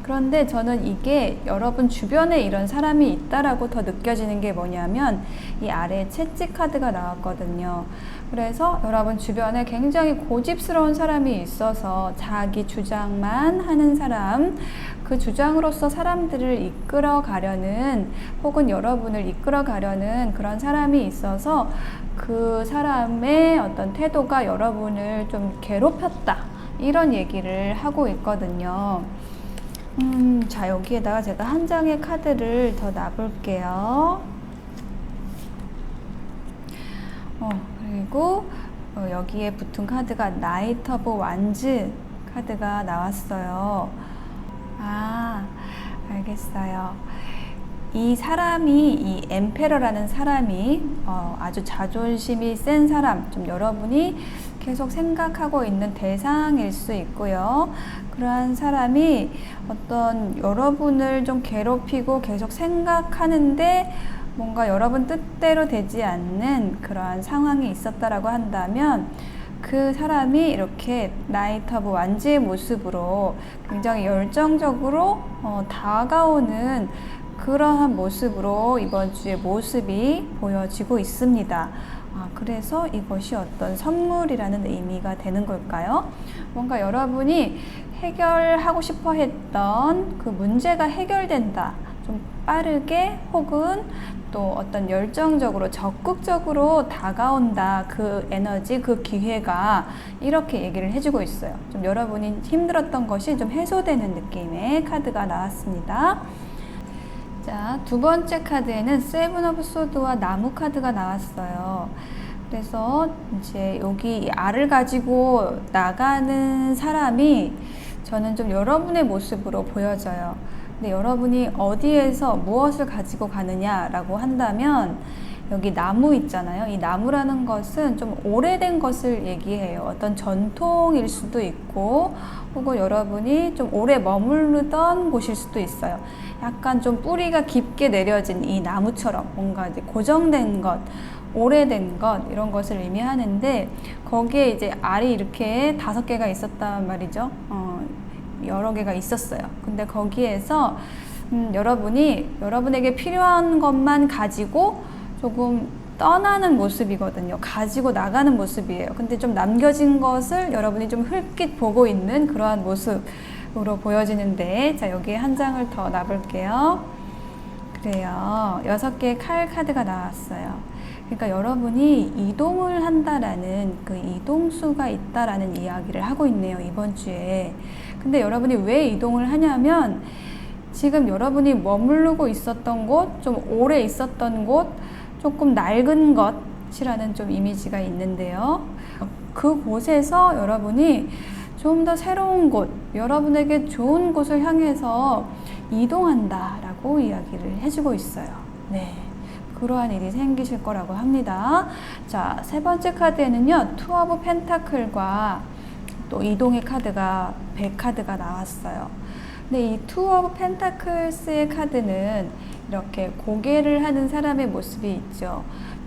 그런데 저는 이게 여러분 주변에 이런 사람이 있다라고 더 느껴지는 게 뭐냐면 이 아래에 채찍 카드가 나왔거든요. 그래서 여러분 주변에 굉장히 고집스러운 사람이 있어서 자기 주장만 하는 사람, 그 주장으로서 사람들을 이끌어 가려는 혹은 여러분을 이끌어 가려는 그런 사람이 있어서 그 사람의 어떤 태도가 여러분을 좀 괴롭혔다, 이런 얘기를 하고 있거든요. 자, 여기에다가 제가 한 장의 카드를 더 놔볼게요. 그리고 여기에 붙은 카드가 나이트 오브 완즈 카드가 나왔어요. 아, 알겠어요. 이 사람이, 이 엠페러라는 사람이 아주 자존심이 센 사람, 좀 여러분이 계속 생각하고 있는 대상일 수 있고요. 그러한 사람이 어떤 여러분을 좀 괴롭히고 계속 생각하는데 뭔가 여러분 뜻대로 되지 않는 그러한 상황이 있었다라고 한다면 그 사람이 이렇게 나이트 오브 완즈의 모습으로 굉장히 열정적으로 다가오는 그러한 모습으로 이번 주의 모습이 보여지고 있습니다. 그래서 이것이 어떤 선물이라는 의미가 되는 걸까요? 뭔가 여러분이 해결하고 싶어 했던 그 문제가 해결된다. 좀 빠르게 혹은 또 어떤 열정적으로 적극적으로 다가온다. 그 에너지, 그 기회가 이렇게 얘기를 해주고 있어요. 좀 여러분이 힘들었던 것이 좀 해소되는 느낌의 카드가 나왔습니다. 자, 두 번째 카드에는 세븐 오브 소드와 나무 카드가 나왔어요. 그래서 이제 여기 알을 가지고 나가는 사람이 저는 좀 여러분의 모습으로 보여져요. 근데 여러분이 어디에서 무엇을 가지고 가느냐라고 한다면 여기 나무 있잖아요. 이 나무라는 것은 좀 오래된 것을 얘기해요. 어떤 전통일 수도 있고 혹은 여러분이 좀 오래 머무르던 곳일 수도 있어요. 약간 좀 뿌리가 깊게 내려진 이 나무처럼 뭔가 이제 고정된 것, 오래된 것, 이런 것을 의미하는데 거기에 이제 알이 이렇게 5개가 있었단 말이죠. 여러 개가 있었어요. 근데 거기에서 여러분에게 필요한 것만 가지고 조금 떠나는 모습이거든요. 가지고 나가는 모습이에요. 근데 좀 남겨진 것을 여러분이 좀 흘낏 보고 있는 그러한 모습으로 보여지는데, 자, 여기에 한 장을 더 놔볼게요. 그래요. 6개의 칼 카드가 나왔어요. 그러니까 여러분이 이동을 한다라는 그 이동수가 있다라는 이야기를 하고 있네요, 이번 주에. 근데 여러분이 왜 이동을 하냐면, 지금 여러분이 머무르고 있었던 곳, 좀 오래 있었던 곳, 조금 낡은 것이라는 좀 이미지가 있는데요. 그곳에서 여러분이 좀 더 새로운 곳, 여러분에게 좋은 곳을 향해서 이동한다라고 이야기를 해주고 있어요. 네. 그러한 일이 생기실 거라고 합니다. 자, 3번째 카드에는요, 투 오브 펜타클과 또 이동의 카드가 100카드가 나왔어요. 근데 이 투 오브 펜타클스의 카드는 이렇게 고개를 하는 사람의 모습이 있죠.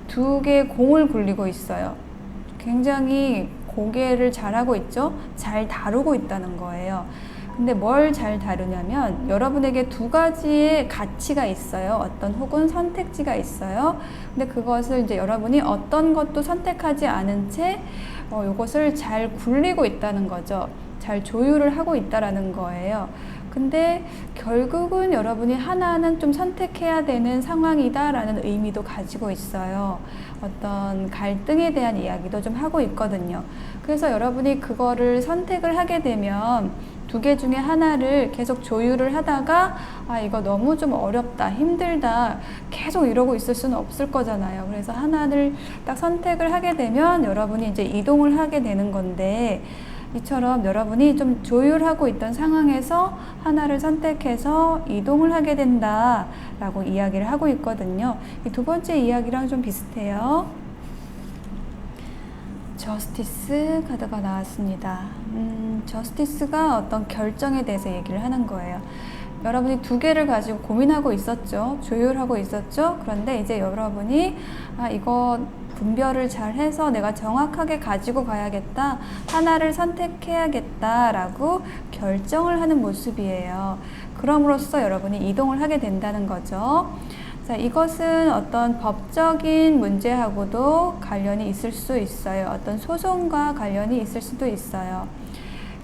2개의 공을 굴리고 있어요. 굉장히 고개를 잘하고 있죠. 잘 다루고 있다는 거예요. 근데 뭘 잘 다루냐면, 여러분에게 2가지의 가치가 있어요. 어떤 혹은 선택지가 있어요. 근데 그것을 이제 여러분이 어떤 것도 선택하지 않은 채 이것을 잘 굴리고 있다는 거죠. 잘 조율을 하고 있다라는 거예요. 근데 결국은 여러분이 하나는 좀 선택해야 되는 상황이다라는 의미도 가지고 있어요. 어떤 갈등에 대한 이야기도 좀 하고 있거든요. 그래서 여러분이 그거를 선택을 하게 되면 2개 중에 하나를 계속 조율을 하다가, 아, 이거 너무 좀 어렵다, 힘들다, 계속 이러고 있을 수는 없을 거잖아요. 그래서 하나를 딱 선택을 하게 되면 여러분이 이제 이동을 하게 되는 건데, 이처럼 여러분이 좀 조율하고 있던 상황에서 하나를 선택해서 이동을 하게 된다라고 이야기를 하고 있거든요. 이 2번째 이야기랑 좀 비슷해요. 저스티스 카드가 나왔습니다. 저스티스가 어떤 결정에 대해서 얘기를 하는 거예요. 여러분이 2개를 가지고 고민하고 있었죠. 조율하고 있었죠. 그런데 이제 여러분이, 아, 이거 분별을 잘 해서 내가 정확하게 가지고 가야겠다, 하나를 선택해야겠다라고 결정을 하는 모습이에요. 그럼으로써 여러분이 이동을 하게 된다는 거죠. 자, 이것은 어떤 법적인 문제하고도 관련이 있을 수 있어요. 어떤 소송과 관련이 있을 수도 있어요.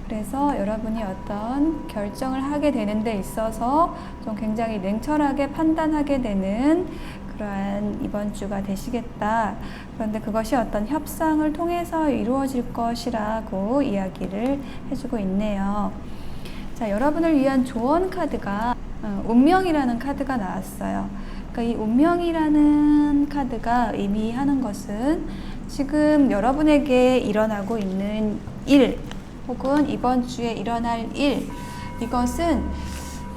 그래서 여러분이 어떤 결정을 하게 되는 데 있어서 좀 굉장히 냉철하게 판단하게 되는 그러한 이번 주가 되시겠다. 그런데 그것이 어떤 협상을 통해서 이루어질 것이라고 이야기를 해주고 있네요. 자, 여러분을 위한 조언 카드가 운명이라는 카드가 나왔어요. 그러니까 이 운명이라는 카드가 의미하는 것은 지금 여러분에게 일어나고 있는 일, 혹은 이번 주에 일어날 일, 이것은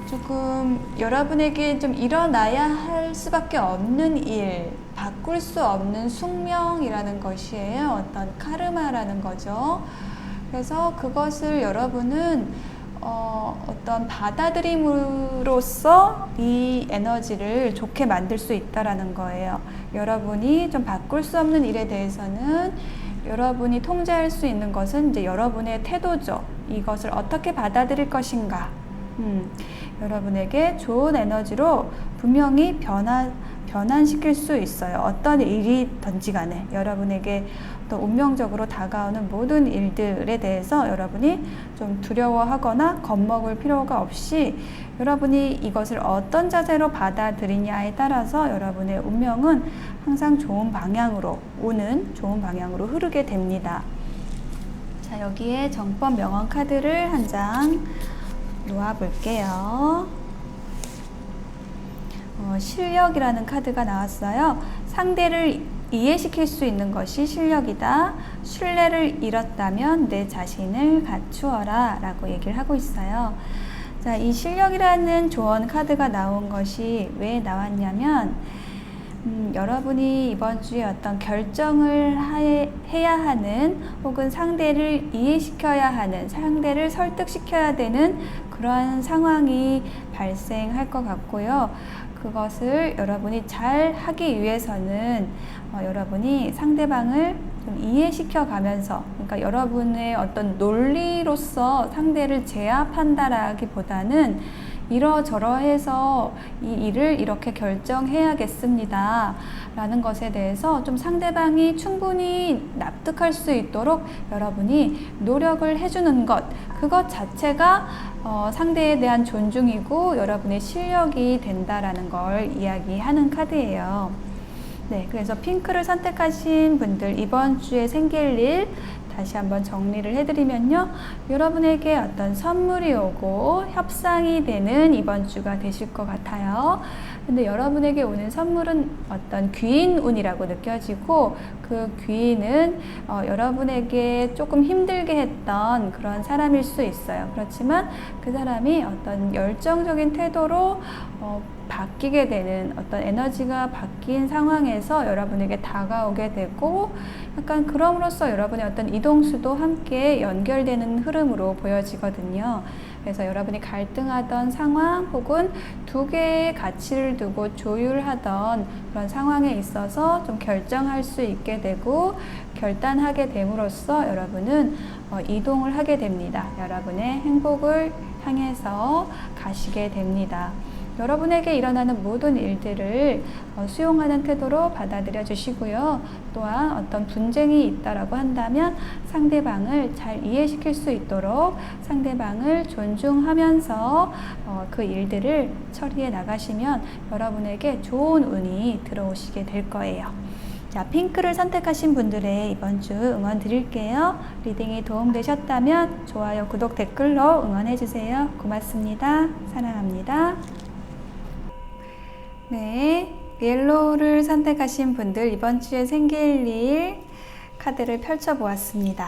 조금 여러분에게 좀 일어나야 할 수밖에 없는 일, 바꿀 수 없는 숙명이라는 것이에요. 어떤 카르마라는 거죠. 그래서 그것을 여러분은 어떤 받아들임으로써 이 에너지를 좋게 만들 수 있다라는 거예요. 여러분이 좀 바꿀 수 없는 일에 대해서는 여러분이 통제할 수 있는 것은 이제 여러분의 태도죠. 이것을 어떻게 받아들일 것인가. 여러분에게 좋은 에너지로 분명히 변환시킬 수 있어요. 어떤 일이든지 간에 여러분에게 또 운명적으로 다가오는 모든 일들에 대해서 여러분이 좀 두려워하거나 겁먹을 필요가 없이 여러분이 이것을 어떤 자세로 받아들이냐에 따라서 여러분의 운명은 항상 좋은 방향으로 흐르게 됩니다. 자, 여기에 정법 명언 카드를 한 장 놓아 볼게요. 실력이라는 카드가 나왔어요. 상대를 이해시킬 수 있는 것이 실력이다. 신뢰를 잃었다면 내 자신을 갖추어라 라고 얘기를 하고 있어요. 자, 이 실력이라는 조언 카드가 나온 것이 왜 나왔냐면 여러분이 이번 주에 어떤 결정을 해야 하는, 혹은 상대를 이해시켜야 하는, 상대를 설득시켜야 되는 그러한 상황이 발생할 것 같고요. 그것을 여러분이 잘 하기 위해서는 여러분이 상대방을 좀 이해시켜 가면서, 그러니까 여러분의 어떤 논리로서 상대를 제압한다라기보다는 이러저러해서 이 일을 이렇게 결정해야겠습니다 라는 것에 대해서 좀 상대방이 충분히 납득할 수 있도록 여러분이 노력을 해주는 것, 그것 자체가 상대에 대한 존중이고 여러분의 실력이 된다라는 걸 이야기하는 카드예요. 네, 그래서 핑크를 선택하신 분들 이번 주에 생길 일 다시 한번 정리를 해드리면요, 여러분에게 어떤 선물이 오고 협상이 되는 이번 주가 되실 것 같아요. 근데 여러분에게 오는 선물은 어떤 귀인운이라고 느껴지고, 그 귀인은 여러분에게 조금 힘들게 했던 그런 사람일 수 있어요. 그렇지만 그 사람이 어떤 열정적인 태도로 바뀌게 되는, 어떤 에너지가 바뀐 상황에서 여러분에게 다가오게 되고, 약간 그럼으로써 여러분의 어떤 이동수도 함께 연결되는 흐름으로 보여지거든요. 그래서 여러분이 갈등하던 상황 혹은 두 개의 가치를 두고 조율하던 그런 상황에 있어서 좀 결정할 수 있게 되고, 결단하게 됨으로써 여러분은 이동을 하게 됩니다. 여러분의 행복을 향해서 가시게 됩니다. 여러분에게 일어나는 모든 일들을 수용하는 태도로 받아들여 주시고요. 또한 어떤 분쟁이 있다라고 한다면 상대방을 잘 이해시킬 수 있도록 상대방을 존중하면서 그 일들을 처리해 나가시면 여러분에게 좋은 운이 들어오시게 될 거예요. 자, 핑크를 선택하신 분들의 이번 주 응원 드릴게요. 리딩이 도움되셨다면 좋아요, 구독, 댓글로 응원해주세요. 고맙습니다. 사랑합니다. 네, 옐로우를 선택하신 분들 이번 주에 생길 일 카드를 펼쳐보았습니다.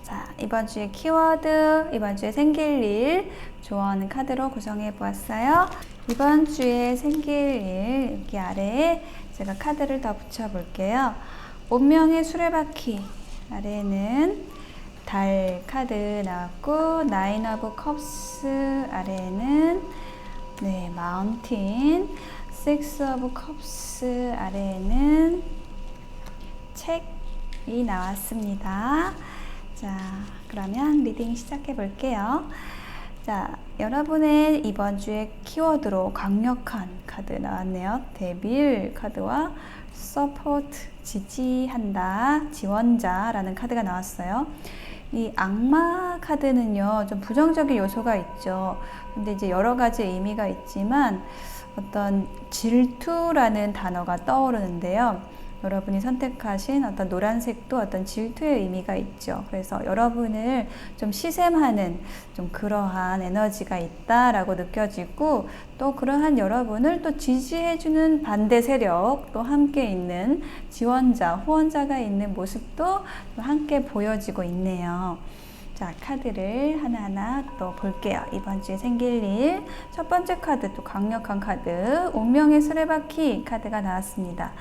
자, 이번 주의 키워드, 이번 주에 생길 일 조언 카드로 구성해 보았어요. 이번 주에 생길 일 여기 아래에 제가 카드를 더 붙여볼게요. 운명의 수레바퀴 아래에는 달 카드 나왔고, 나인 오브 컵스 아래에는 네, 마운틴, 식스 오브 컵스 아래에는 책이 나왔습니다. 자, 그러면 리딩 시작해 볼게요. 자, 여러분의 이번 주의 키워드로 강력한 카드 나왔네요. 데빌 카드와 서포트, 지지한다, 지원자라는 카드가 나왔어요. 이 악마 카드는요, 좀 부정적인 요소가 있죠. 근데 이제 여러 가지 의미가 있지만 어떤 질투라는 단어가 떠오르는데요. 여러분이 선택하신 어떤 노란색도 어떤 질투의 의미가 있죠. 그래서 여러분을 좀 시샘하는 좀 그러한 에너지가 있다라고 느껴지고, 또 그러한 여러분을 또 지지해주는 반대 세력, 또 함께 있는 지원자, 후원자가 있는 모습도 함께 보여지고 있네요. 자, 카드를 하나하나 또 볼게요. 이번 주에 생길 일. 첫 번째 카드, 또 강력한 카드, 운명의 수레바퀴 카드가 나왔습니다.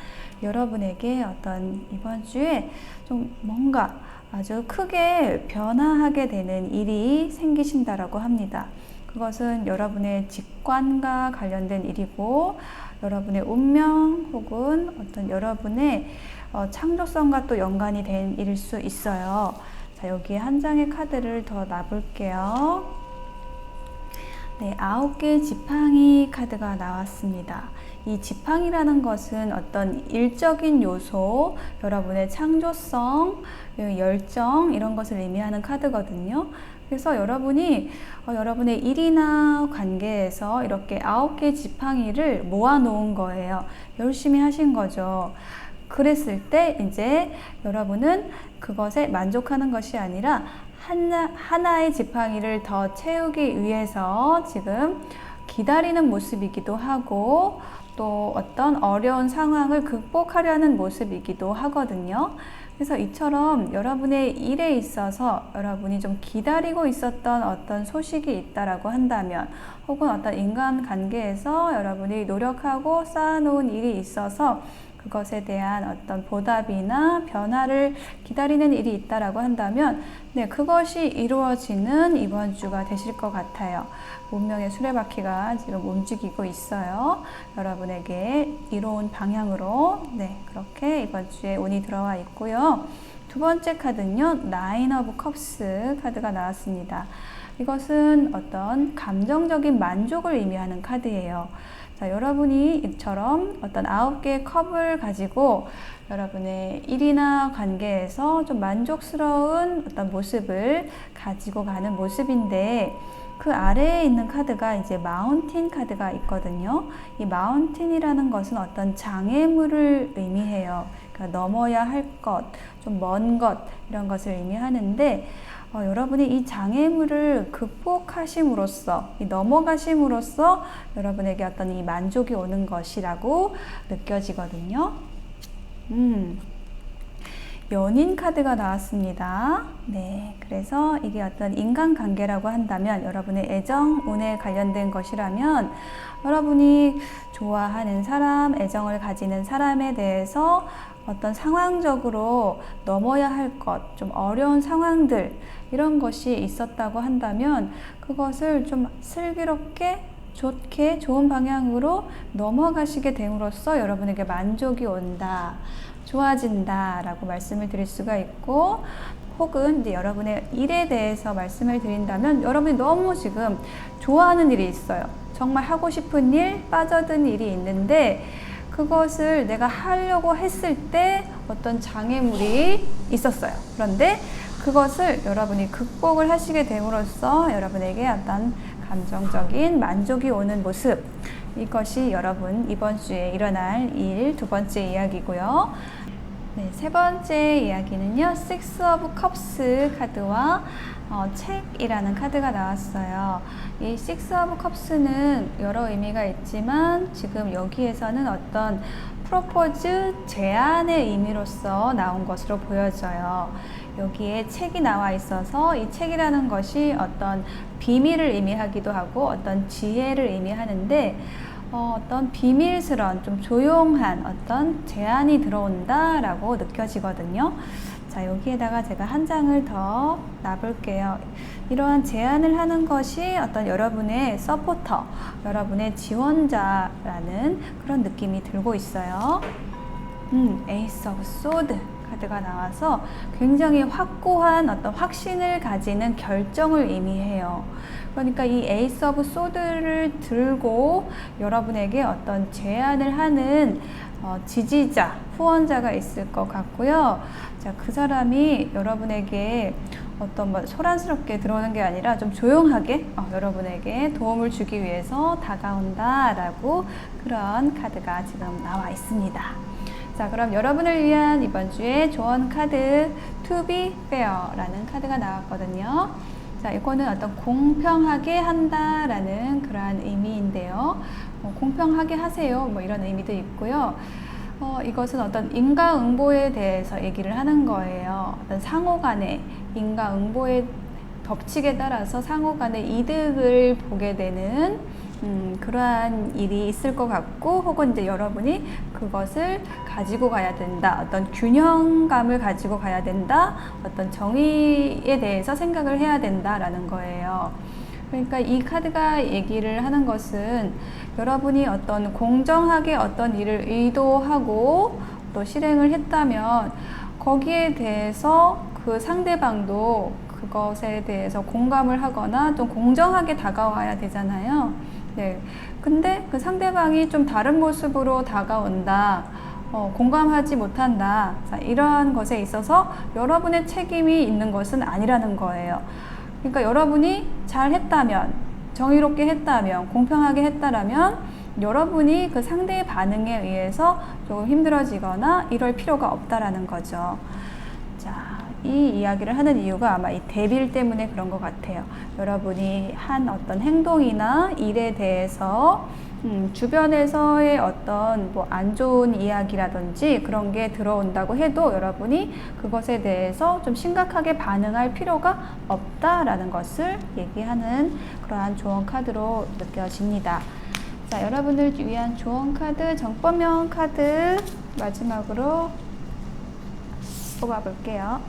여러분에게 어떤 이번 주에 좀 뭔가 아주 크게 변화하게 되는 일이 생기신다라고 합니다. 그것은 여러분의 직관과 관련된 일이고, 여러분의 운명 혹은 어떤 여러분의 창조성과 또 연관이 된 일일 수 있어요. 자, 여기에 한 장의 카드를 더 놔볼게요. 네, 9개의 지팡이 카드가 나왔습니다. 이 지팡이라는 것은 어떤 일적인 요소, 여러분의 창조성, 열정, 이런 것을 의미하는 카드거든요. 그래서 여러분이 여러분의 일이나 관계에서 이렇게 9개의 지팡이를 모아 놓은 거예요. 열심히 하신 거죠. 그랬을 때 이제 여러분은 그것에 만족하는 것이 아니라 하나의 지팡이를 더 채우기 위해서 지금 기다리는 모습이기도 하고, 또 어떤 어려운 상황을 극복하려는 모습이기도 하거든요. 그래서 이처럼 여러분의 일에 있어서 여러분이 좀 기다리고 있었던 어떤 소식이 있다라고 한다면, 혹은 어떤 인간관계에서 여러분이 노력하고 쌓아놓은 일이 있어서 그것에 대한 어떤 보답이나 변화를 기다리는 일이 있다라고 한다면, 네, 그것이 이루어지는 이번 주가 되실 것 같아요. 운명의 수레바퀴가 지금 움직이고 있어요. 여러분에게 이로운 방향으로, 네, 그렇게 이번 주에 운이 들어와 있고요. 두 번째 카드는요, 나인 오브 컵스 카드가 나왔습니다. 이것은 어떤 감정적인 만족을 의미하는 카드예요. 자, 여러분이 이처럼 어떤 9개의 컵을 가지고 여러분의 일이나 관계에서 좀 만족스러운 어떤 모습을 가지고 가는 모습인데, 그 아래에 있는 카드가 이제 마운틴 카드가 있거든요. 이 마운틴이라는 것은 어떤 장애물을 의미해요. 그러니까 넘어야 할 것, 좀 먼 것, 이런 것을 의미하는데, 여러분이 이 장애물을 극복하심으로써, 이 넘어가심으로써 여러분에게 어떤 이 만족이 오는 것이라고 느껴지거든요. 연인 카드가 나왔습니다. 네, 그래서 이게 어떤 인간관계라고 한다면, 여러분의 애정, 운에 관련된 것이라면, 여러분이 좋아하는 사람, 애정을 가지는 사람에 대해서 어떤 상황적으로 넘어야 할 것, 좀 어려운 상황들, 이런 것이 있었다고 한다면, 그것을 좀 슬기롭게 좋게 좋은 방향으로 넘어가시게 됨으로써 여러분에게 만족이 온다, 좋아진다 라고 말씀을 드릴 수가 있고, 혹은 이제 여러분의 일에 대해서 말씀을 드린다면, 여러분이 너무 지금 좋아하는 일이 있어요. 정말 하고 싶은 일, 빠져든 일이 있는데, 그것을 내가 하려고 했을 때 어떤 장애물이 있었어요. 그런데 그것을 여러분이 극복을 하시게 됨으로써 여러분에게 어떤 감정적인 만족이 오는 모습, 이것이 여러분 이번 주에 일어날 일 두 번째 이야기고요. 네, 세 번째 이야기는요, Six of Cups 카드와 책이라는 카드가 나왔어요. 이 Six of Cups는 여러 의미가 있지만, 지금 여기에서는 어떤 프로포즈, 제안의 의미로서 나온 것으로 보여져요. 여기에 책이 나와 있어서 이 책이라는 것이 어떤 비밀을 의미하기도 하고 어떤 지혜를 의미하는데, 어떤 비밀스러운 좀 조용한 어떤 제안이 들어온다 라고 느껴지거든요. 자, 여기에다가 제가 한 장을 더 놔볼게요. 이러한 제안을 하는 것이 어떤 여러분의 서포터, 여러분의 지원자라는 그런 느낌이 들고 있어요. 에이스 오브 소드 카드가 나와서 굉장히 확고한 어떤 확신을 가지는 결정을 의미해요. 그러니까 이 에이스 오브 소드를 들고 여러분에게 어떤 제안을 하는 지지자, 후원자가 있을 것 같고요. 자, 그 사람이 여러분에게 어떤 소란스럽게 들어오는 게 아니라 좀 조용하게 여러분에게 도움을 주기 위해서 다가온다라고 그런 카드가 지금 나와 있습니다. 자, 그럼 여러분을 위한 이번 주의 조언 카드 To be fair라는 카드가 나왔거든요. 자, 이거는 어떤 공평하게 한다라는 그러한 의미인데요. 공평하게 하세요, 뭐 이런 의미도 있고요. 이것은 어떤 인과응보에 대해서 얘기를 하는 거예요. 어떤 상호간의 인과응보의 법칙에 따라서 상호간의 이득을 보게 되는 그러한 일이 있을 것 같고, 혹은 이제 여러분이 그것을 가지고 가야 된다, 어떤 균형감을 가지고 가야 된다, 어떤 정의에 대해서 생각을 해야 된다라는 거예요. 그러니까 이 카드가 얘기를 하는 것은, 여러분이 어떤 공정하게 어떤 일을 의도하고 또 실행을 했다면 거기에 대해서 그 상대방도 그것에 대해서 공감을 하거나 좀 공정하게 다가와야 되잖아요. 네. 근데 그 상대방이 좀 다른 모습으로 다가온다, 공감하지 못한다, 자, 이러한 것에 있어서 여러분의 책임이 있는 것은 아니라는 거예요. 그러니까 여러분이 잘 했다면, 정의롭게 했다면, 공평하게 했다라면 여러분이 그 상대의 반응에 의해서 조금 힘들어지거나 이럴 필요가 없다라는 거죠. 자, 이 이야기를 하는 이유가 아마 이 대빌 때문에 그런 것 같아요. 여러분이 한 어떤 행동이나 일에 대해서 주변에서의 어떤 뭐 안 좋은 이야기라든지 그런 게 들어온다고 해도 여러분이 그것에 대해서 좀 심각하게 반응할 필요가 없다라는 것을 얘기하는 그러한 조언 카드로 느껴집니다. 자, 여러분을 위한 조언 카드, 정법명 카드 마지막으로 뽑아볼게요.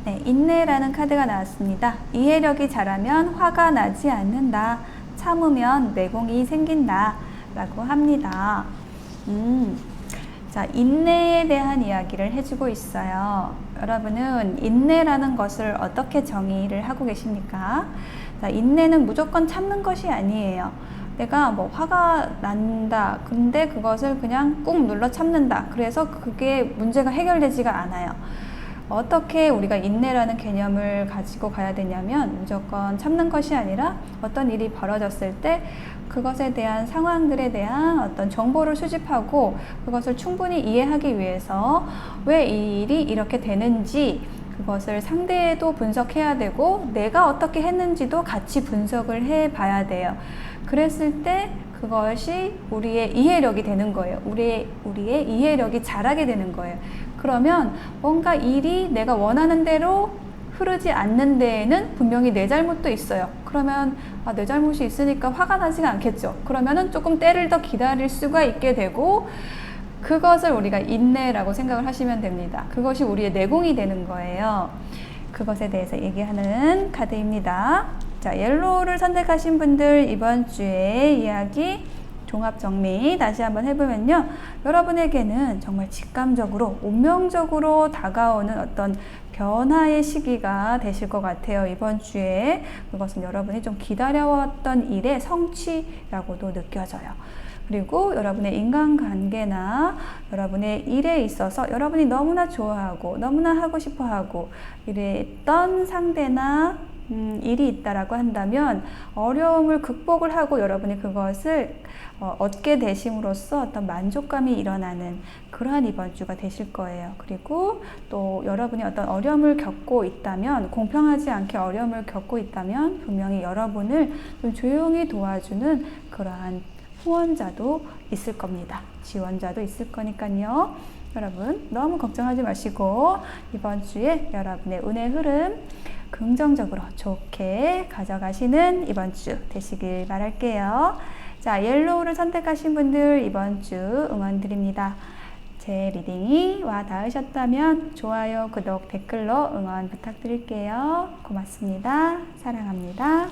네, 인내라는 카드가 나왔습니다. 이해력이 자라면 화가 나지 않는다. 참으면 내공이 생긴다 라고 합니다. 자, 인내에 대한 이야기를 해주고 있어요. 여러분은 인내라는 것을 어떻게 정의를 하고 계십니까? 자, 인내는 무조건 참는 것이 아니에요. 내가 뭐 화가 난다. 근데 그것을 그냥 꾹 눌러 참는다. 그래서 그게 문제가 해결되지가 않아요. 어떻게 우리가 인내라는 개념을 가지고 가야 되냐면 무조건 참는 것이 아니라 어떤 일이 벌어졌을 때 그것에 대한 상황들에 대한 어떤 정보를 수집하고 그것을 충분히 이해하기 위해서 왜 이 일이 이렇게 되는지 그것을 상대도 분석해야 되고 내가 어떻게 했는지도 같이 분석을 해 봐야 돼요. 그랬을 때 그것이 우리의 이해력이 되는 거예요. 우리의 이해력이 자라게 되는 거예요. 그러면 뭔가 일이 내가 원하는 대로 흐르지 않는 데에는 분명히 내 잘못도 있어요. 그러면 내 잘못이 있으니까 화가 나지가 않겠죠. 그러면은 조금 때를 더 기다릴 수가 있게 되고 그것을 우리가 인내라고 생각을 하시면 됩니다. 그것이 우리의 내공이 되는 거예요. 그것에 대해서 얘기하는 카드입니다. 자, 옐로우를 선택하신 분들 이번 주에 이야기 종합 정리 다시 한번 해보면요. 여러분에게는 정말 직감적으로 운명적으로 다가오는 어떤 변화의 시기가 되실 것 같아요. 이번 주에 그것은 여러분이 좀 기다려왔던 일의 성취라고도 느껴져요. 그리고 여러분의 인간관계나 여러분의 일에 있어서 여러분이 너무나 좋아하고 너무나 하고 싶어하고 이랬던 상대나 일이 있다라고 한다면 어려움을 극복을 하고 여러분이 그것을 얻게 되심으로써 어떤 만족감이 일어나는 그러한 이번 주가 되실 거예요. 그리고 또 여러분이 어떤 어려움을 겪고 있다면 공평하지 않게 어려움을 겪고 있다면 분명히 여러분을 좀 조용히 도와주는 그러한 후원자도 있을 겁니다. 지원자도 있을 거니까요. 여러분 너무 걱정하지 마시고 이번 주에 여러분의 운의 흐름 긍정적으로 좋게 가져가시는 이번 주 되시길 바랄게요. 자, 옐로우를 선택하신 분들 이번 주 응원 드립니다. 제 리딩이 와 닿으셨다면 좋아요, 구독, 댓글로 응원 부탁드릴게요. 고맙습니다. 사랑합니다.